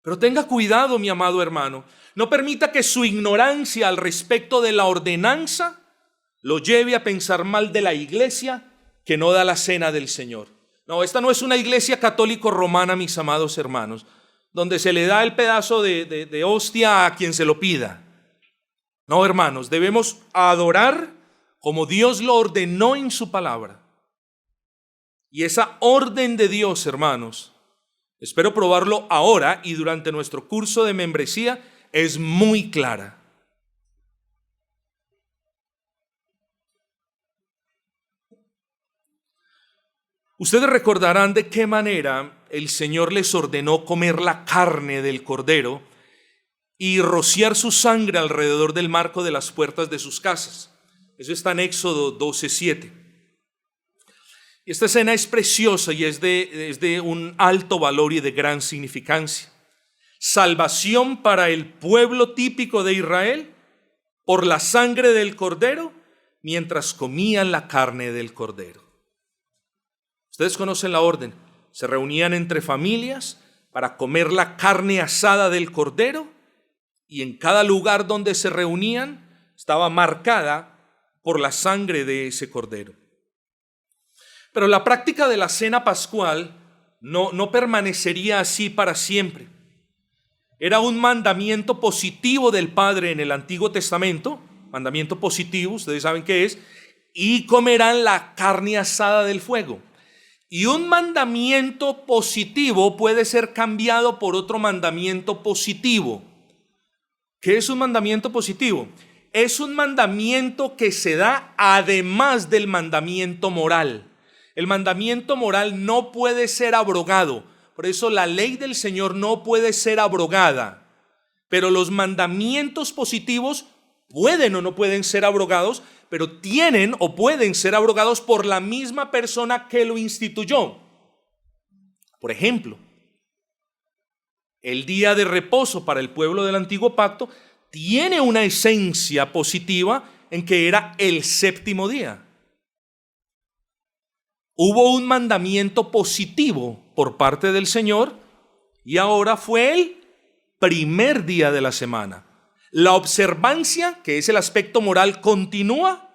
Pero tenga cuidado, mi amado hermano, no permita que su ignorancia al respecto de la ordenanza lo lleve a pensar mal de la iglesia que no da la cena del Señor. No, esta no es una iglesia católico romana, mis amados hermanos, donde se le da el pedazo de hostia a quien se lo pida. No, hermanos, debemos adorar como Dios lo ordenó en su palabra. Y esa orden de Dios, hermanos, espero probarlo ahora y durante nuestro curso de membresía, es muy clara. Ustedes recordarán de qué manera el Señor les ordenó comer la carne del cordero y rociar su sangre alrededor del marco de las puertas de sus casas. Eso está en Éxodo 12:7. Esta escena es preciosa y es de un alto valor y de gran significancia. Salvación para el pueblo típico de Israel por la sangre del cordero mientras comían la carne del cordero. Ustedes conocen la orden. Se reunían entre familias para comer la carne asada del cordero y en cada lugar donde se reunían estaba marcada por la sangre de ese cordero. Pero la práctica de la cena pascual no permanecería así para siempre. Era un mandamiento positivo del Padre en el Antiguo Testamento, mandamiento positivo, ustedes saben qué es, y comerán la carne asada del fuego. Y un mandamiento positivo puede ser cambiado por otro mandamiento positivo. ¿Qué es un mandamiento positivo? Es un mandamiento que se da además del mandamiento moral. El mandamiento moral no puede ser abrogado. Por eso la ley del Señor no puede ser abrogada. Pero los mandamientos positivos pueden o no pueden ser abrogados, pero tienen o pueden ser abrogados por la misma persona que lo instituyó. Por ejemplo, el día de reposo para el pueblo del antiguo pacto tiene una esencia positiva en que era el séptimo día. Hubo un mandamiento positivo por parte del Señor y ahora fue el primer día de la semana. La observancia, que es el aspecto moral, continúa,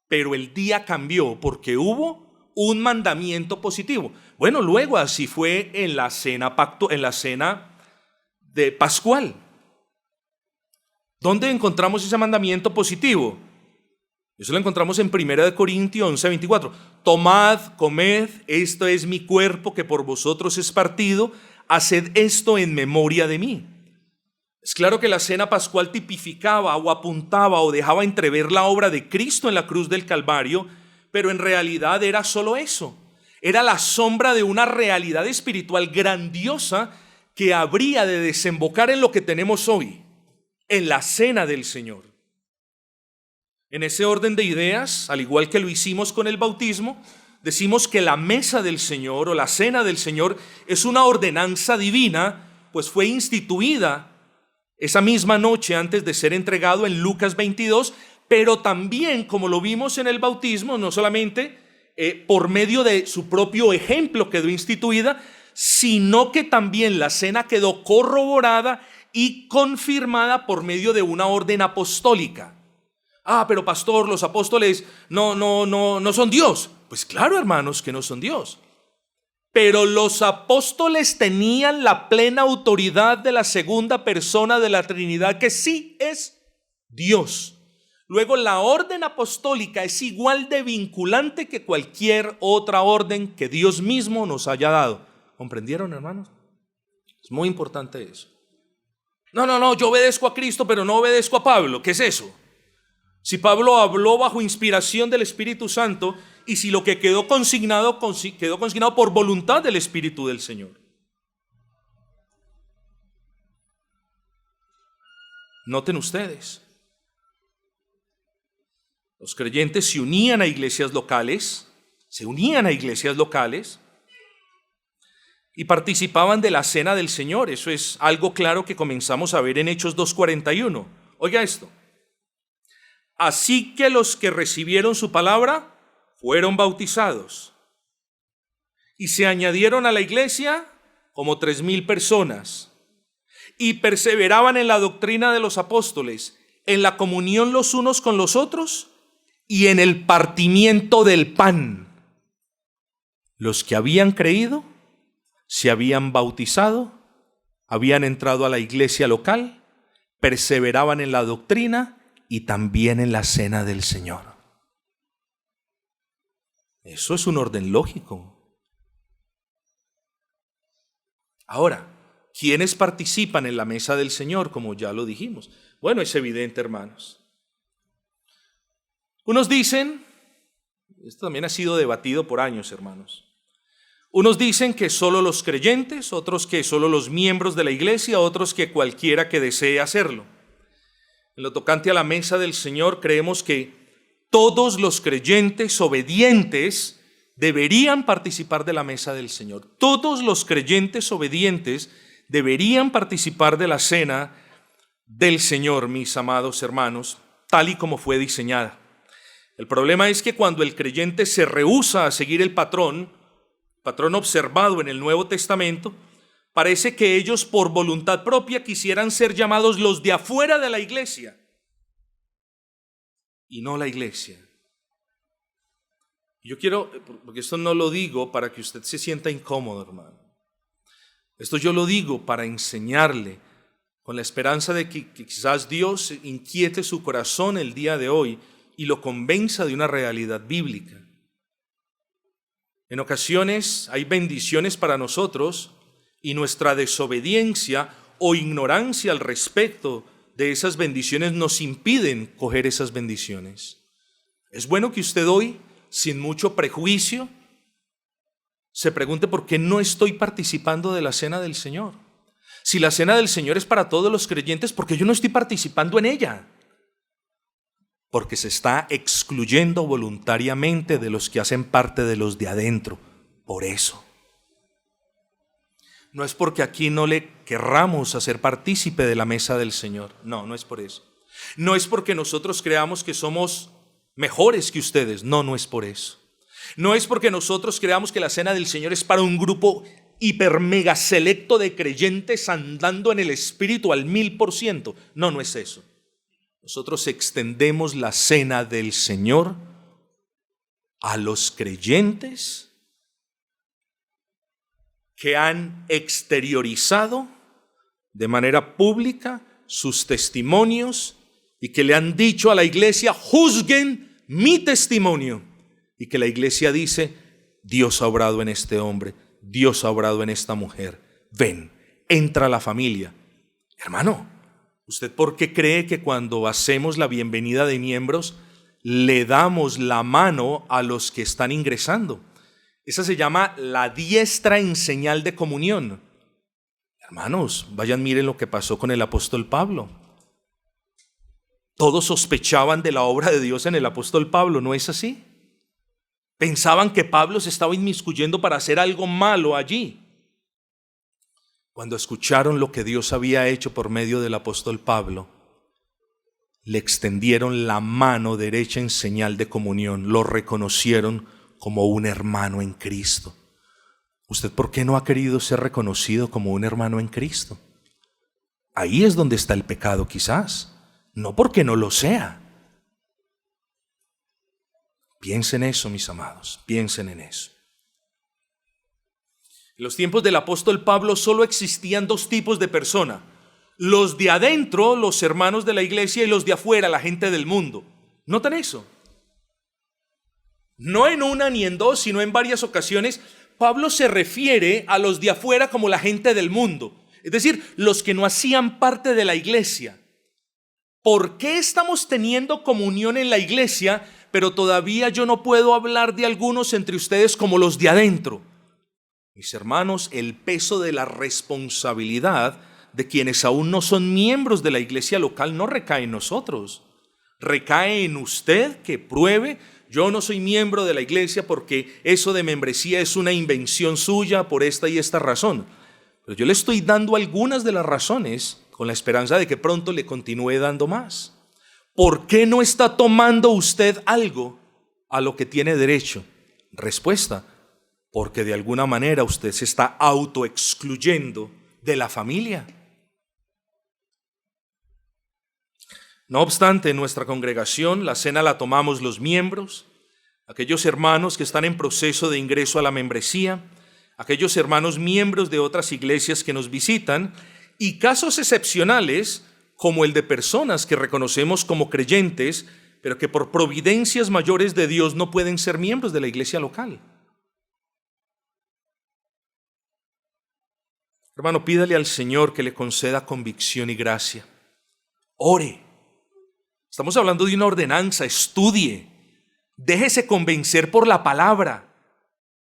pero el día cambió porque hubo un mandamiento positivo. Bueno, luego así fue en la cena de Pascual. ¿Dónde encontramos ese mandamiento positivo? Eso lo encontramos en 1 Corintios 11:24. Tomad, comed, esto es mi cuerpo que por vosotros es partido, haced esto en memoria de mí. Es claro que la cena pascual tipificaba o apuntaba o dejaba entrever la obra de Cristo en la cruz del Calvario, pero en realidad era solo eso. Era la sombra de una realidad espiritual grandiosa que habría de desembocar en lo que tenemos hoy, en la cena del Señor. En ese orden de ideas, al igual que lo hicimos con el bautismo, decimos que la mesa del Señor o la cena del Señor es una ordenanza divina, pues fue instituida esa misma noche antes de ser entregado en Lucas 22, pero también, como lo vimos en el bautismo, no solamente por medio de su propio ejemplo quedó instituida, sino que también la cena quedó corroborada y confirmada por medio de una orden apostólica. Pero pastor, los apóstoles no son Dios. Pues claro, hermanos, que no son Dios. Pero los apóstoles tenían la plena autoridad de la segunda persona de la Trinidad, que sí es Dios. Luego, la orden apostólica es igual de vinculante que cualquier otra orden que Dios mismo nos haya dado. ¿Comprendieron, hermanos? Es muy importante eso. No, yo obedezco a Cristo, pero no obedezco a Pablo. ¿Qué es eso? Si Pablo habló bajo inspiración del Espíritu Santo y si lo que quedó consignado por voluntad del Espíritu del Señor. Noten ustedes, los creyentes se unían a iglesias locales y participaban de la cena del Señor. Eso es algo claro que comenzamos a ver en Hechos 2:41. Oiga esto. Así que los que recibieron su palabra fueron bautizados y se añadieron a la iglesia como 3,000 personas y perseveraban en la doctrina de los apóstoles, en la comunión los unos con los otros y en el partimiento del pan. Los que habían creído, se habían bautizado, habían entrado a la iglesia local, perseveraban en la doctrina y también en la cena del Señor. Eso es un orden lógico. Ahora, ¿quiénes participan en la mesa del Señor? Como ya lo dijimos. Bueno, es evidente, hermanos. Unos dicen, esto también ha sido debatido por años, hermanos. Unos dicen que solo los creyentes, otros que solo los miembros de la iglesia, otros que cualquiera que desee hacerlo. En lo tocante a la mesa del Señor, creemos que todos los creyentes obedientes deberían participar de la mesa del Señor. Todos los creyentes obedientes deberían participar de la cena del Señor, mis amados hermanos, tal y como fue diseñada. El problema es que cuando el creyente se rehúsa a seguir el patrón observado en el Nuevo Testamento, parece que ellos por voluntad propia quisieran ser llamados los de afuera de la iglesia y no la iglesia. Yo quiero, porque esto no lo digo para que usted se sienta incómodo, hermano. Esto yo lo digo para enseñarle, con la esperanza de que quizás Dios inquiete su corazón el día de hoy y lo convenza de una realidad bíblica. En ocasiones hay bendiciones para nosotros y nuestra desobediencia o ignorancia al respecto de esas bendiciones nos impiden coger esas bendiciones. Es bueno que usted hoy, sin mucho prejuicio, se pregunte por qué no estoy participando de la cena del Señor. Si la cena del Señor es para todos los creyentes, ¿por qué yo no estoy participando en ella? Porque se está excluyendo voluntariamente de los que hacen parte de los de adentro. Por eso. No es porque aquí no le querramos hacer partícipe de la mesa del Señor. No, no es por eso. No es porque nosotros creamos que somos mejores que ustedes. No, no es por eso. No es porque nosotros creamos que la cena del Señor es para un grupo hiper mega selecto de creyentes andando en el Espíritu al 1000%. No, no es eso. Nosotros extendemos la cena del Señor a los creyentes que han exteriorizado de manera pública sus testimonios y que le han dicho a la iglesia: juzguen mi testimonio. Y que la iglesia dice: Dios ha obrado en este hombre, Dios ha obrado en esta mujer. Ven, entra a la familia. Hermano, ¿usted por qué cree que cuando hacemos la bienvenida de miembros le damos la mano a los que están ingresando? Esa se llama la diestra en señal de comunión. Hermanos, vayan, miren lo que pasó con el apóstol Pablo. Todos sospechaban de la obra de Dios en el apóstol Pablo, ¿no es así? Pensaban que Pablo se estaba inmiscuyendo para hacer algo malo allí. Cuando escucharon lo que Dios había hecho por medio del apóstol Pablo, le extendieron la mano derecha en señal de comunión, lo reconocieron como un hermano en Cristo. ¿Usted por qué no ha querido ser reconocido como un hermano en Cristo? Ahí es donde está el pecado, quizás, no porque no lo sea. Piensen en eso, mis amados, piensen en eso. En los tiempos del apóstol Pablo solo existían dos tipos de personas: los de adentro, los hermanos de la iglesia, y los de afuera, la gente del mundo. ¿Notan eso? No en una ni en dos, sino en varias ocasiones, Pablo se refiere a los de afuera como la gente del mundo, es decir, los que no hacían parte de la iglesia. ¿Por qué estamos teniendo comunión en la iglesia, pero todavía yo no puedo hablar de algunos entre ustedes como los de adentro? Mis hermanos, el peso de la responsabilidad de quienes aún no son miembros de la iglesia local no recae en nosotros. Recae en usted que pruebe: yo no soy miembro de la iglesia porque eso de membresía es una invención suya por esta y esta razón. Pero yo le estoy dando algunas de las razones con la esperanza de que pronto le continúe dando más. ¿Por qué no está tomando usted algo a lo que tiene derecho? Respuesta: porque de alguna manera usted se está autoexcluyendo de la familia. No obstante, en nuestra congregación la cena la tomamos los miembros, aquellos hermanos que están en proceso de ingreso a la membresía, aquellos hermanos miembros de otras iglesias que nos visitan, y casos excepcionales como el de personas que reconocemos como creyentes, pero que por providencias mayores de Dios no pueden ser miembros de la iglesia local. Hermano, pídale al Señor que le conceda convicción y gracia. Ore. Estamos hablando de una ordenanza. Estudie. Déjese convencer por la palabra.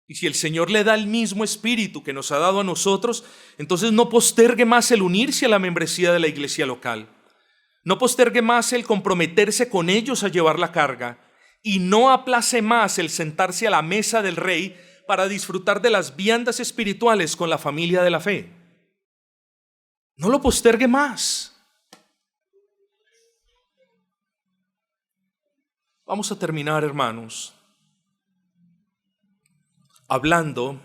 Y si el Señor le da el mismo espíritu que nos ha dado a nosotros, entonces no postergue más el unirse a la membresía de la iglesia local. No postergue más el comprometerse con ellos a llevar la carga. y no aplace más el sentarse a la mesa del rey para disfrutar de las viandas espirituales con la familia de la fe. No lo postergue más. Vamos a terminar, hermanos, hablando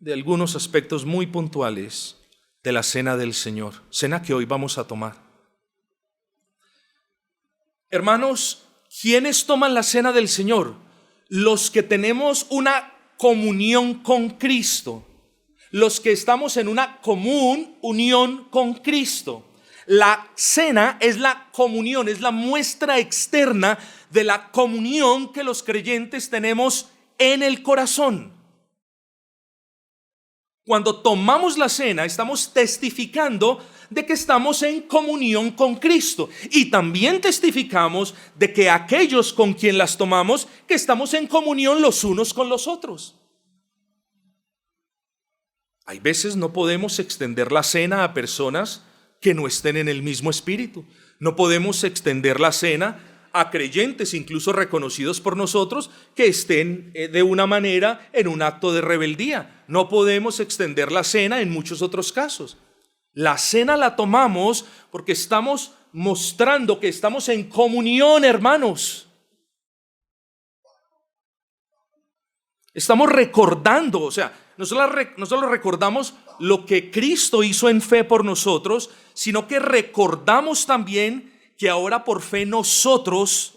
de algunos aspectos muy puntuales de la cena del Señor, cena que hoy vamos a tomar. Hermanos, ¿quiénes toman la cena del Señor? Los que tenemos una comunión con Cristo, los que estamos en una común unión con Cristo. La cena es la comunión, es la muestra externa de la comunión que los creyentes tenemos en el corazón. Cuando tomamos la cena, estamos testificando de que estamos en comunión con Cristo, y también testificamos de que aquellos con quien las tomamos, que estamos en comunión los unos con los otros. Hay veces no podemos extender la cena a personas que no estén en el mismo espíritu. No podemos extender la cena a creyentes, incluso reconocidos por nosotros, que estén de una manera en un acto de rebeldía. No podemos extender la cena en muchos otros casos. La cena la tomamos porque estamos mostrando que estamos en comunión, hermanos. Estamos recordando, o sea, no solo recordamos lo que Cristo hizo en fe por nosotros, sino que recordamos también que ahora por fe nosotros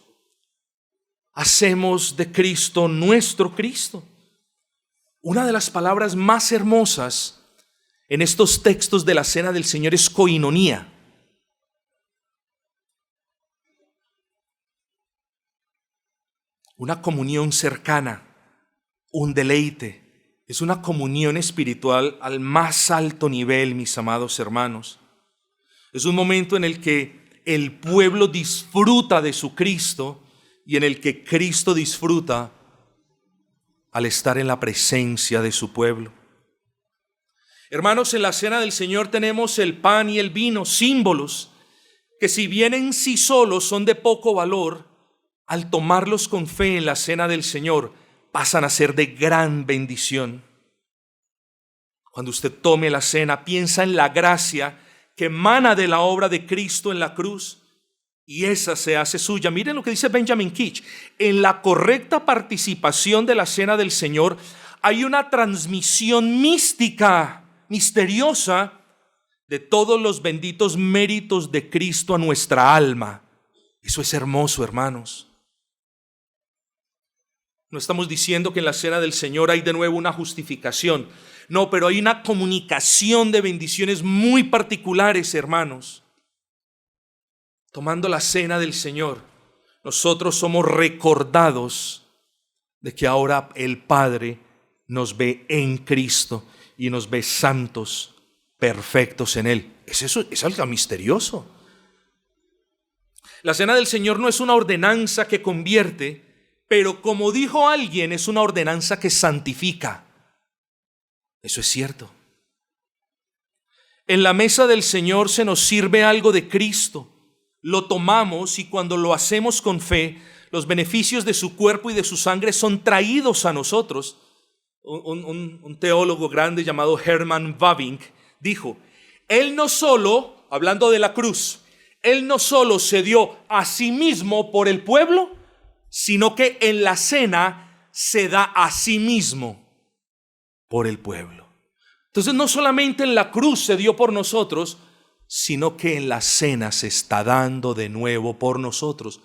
hacemos de Cristo nuestro Cristo. Una de las palabras más hermosas en estos textos de la cena del Señor es koinonía. Una comunión cercana, un deleite. Es una comunión espiritual al más alto nivel, mis amados hermanos. Es un momento en el que el pueblo disfruta de su Cristo y en el que Cristo disfruta al estar en la presencia de su pueblo. Hermanos, en la cena del Señor tenemos el pan y el vino, símbolos que si bien en sí solos son de poco valor, al tomarlos con fe en la cena del Señor, pasan a ser de gran bendición. Cuando usted tome la cena, piensa en la gracia que emana de la obra de Cristo en la cruz, y esa se hace suya. Miren lo que dice Benjamin Keach: en la correcta participación de la cena del Señor hay una transmisión mística, misteriosa, de todos los benditos méritos de Cristo a nuestra alma. Eso es hermoso, hermanos. No estamos diciendo que en la cena del Señor hay de nuevo una justificación. No, pero hay una comunicación de bendiciones muy particulares, hermanos. Tomando la cena del Señor, nosotros somos recordados de que ahora el Padre nos ve en Cristo y nos ve santos, perfectos en Él. Es algo misterioso. La cena del Señor no es una ordenanza que convierte, pero como dijo alguien, es una ordenanza que santifica. Eso es cierto. En la mesa del Señor se nos sirve algo de Cristo. Lo tomamos y cuando lo hacemos con fe, los beneficios de su cuerpo y de su sangre son traídos a nosotros. Un teólogo grande llamado Herman Bavinck dijo: Él no solo, hablando de la cruz, Él no solo se dio a sí mismo por el pueblo, sino que en la cena se da a sí mismo por el pueblo. Entonces no solamente en la cruz se dio por nosotros, sino que en la cena se está dando de nuevo por nosotros.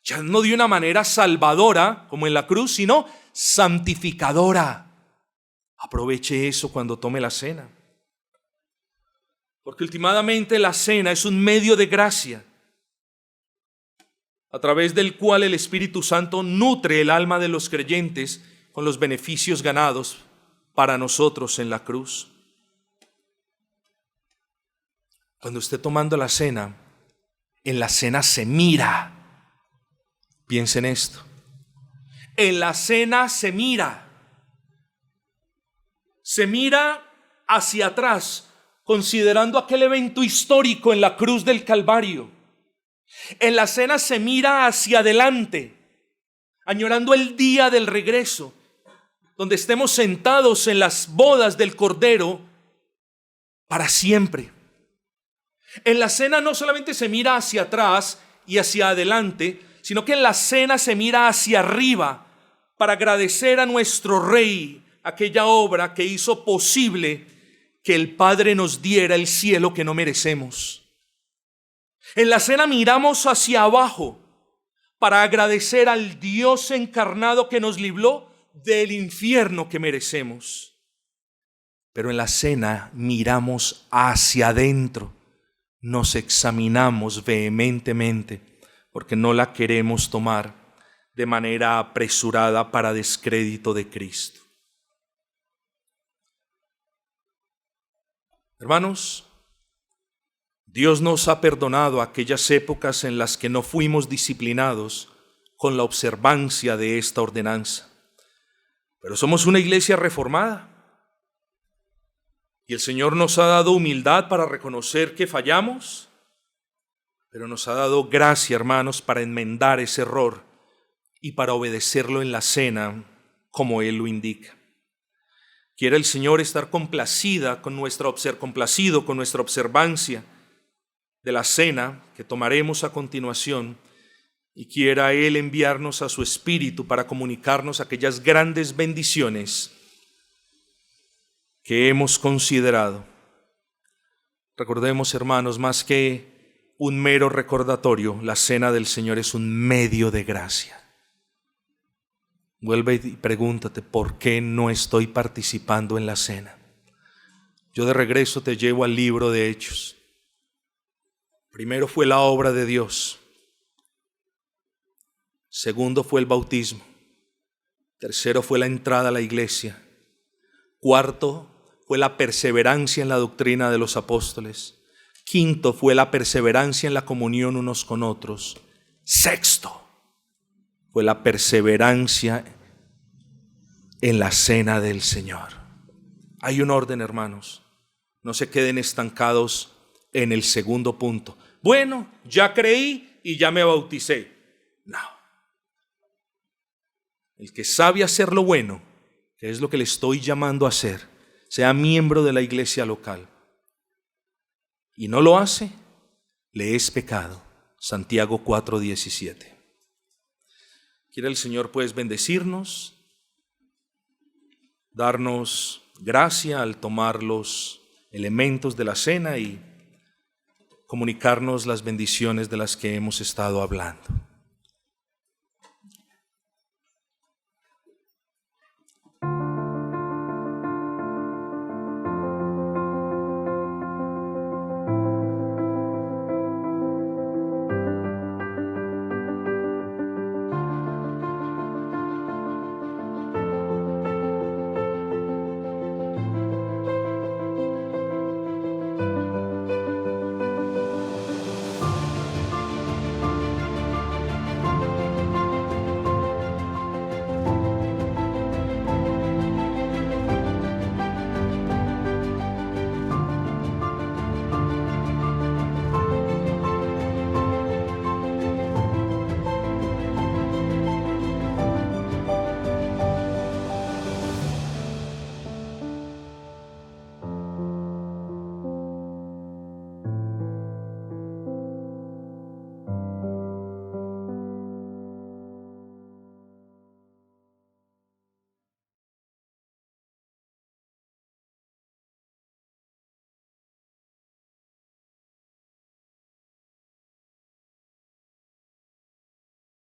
Ya no de una manera salvadora como en la cruz, sino santificadora. Aproveche eso cuando tome la cena. Porque últimamente la cena es un medio de gracia a través del cual el Espíritu Santo nutre el alma de los creyentes con los beneficios ganados para nosotros en la cruz. Cuando esté tomando la cena, en la cena se mira. Piensa en esto. En la cena se mira. Se mira hacia atrás, considerando aquel evento histórico en la cruz del Calvario. En la cena se mira hacia adelante, añorando el día del regreso, donde estemos sentados en las bodas del Cordero para siempre. En la cena no solamente se mira hacia atrás y hacia adelante, sino que en la cena se mira hacia arriba para agradecer a nuestro Rey aquella obra que hizo posible que el Padre nos diera el cielo que no merecemos. En la cena miramos hacia abajo para agradecer al Dios encarnado que nos libró del infierno que merecemos. Pero en la cena miramos hacia adentro, nos examinamos vehementemente porque no la queremos tomar de manera apresurada para descrédito de Cristo. Hermanos, Dios nos ha perdonado aquellas épocas en las que no fuimos disciplinados con la observancia de esta ordenanza. Pero somos una iglesia reformada y el Señor nos ha dado humildad para reconocer que fallamos, pero nos ha dado gracia, hermanos, para enmendar ese error y para obedecerlo en la cena como Él lo indica. Quiere el Señor estar complacido con nuestra observancia de la cena que tomaremos a continuación, y quiera Él enviarnos a su Espíritu para comunicarnos aquellas grandes bendiciones que hemos considerado. Recordemos, hermanos, más que un mero recordatorio, la cena del Señor es un medio de gracia. Vuelve y pregúntate, ¿por qué no estoy participando en la cena? Yo de regreso te llevo al libro de Hechos. Primero fue la obra de Dios. Segundo fue el bautismo. Tercero fue la entrada a la iglesia. Cuarto fue la perseverancia en la doctrina de los apóstoles. Quinto fue la perseverancia en la comunión unos con otros. Sexto fue la perseverancia en la cena del Señor. Hay un orden, hermanos. No se queden estancados en el segundo punto. Bueno, ya creí y ya me bauticé. No. El que sabe hacer lo bueno, que es lo que le estoy llamando a hacer, sea miembro de la iglesia local, y no lo hace, le es pecado. Santiago 4:17. Quiere el Señor pues bendecirnos, darnos gracia al tomar los elementos de la cena y comunicarnos las bendiciones de las que hemos estado hablando.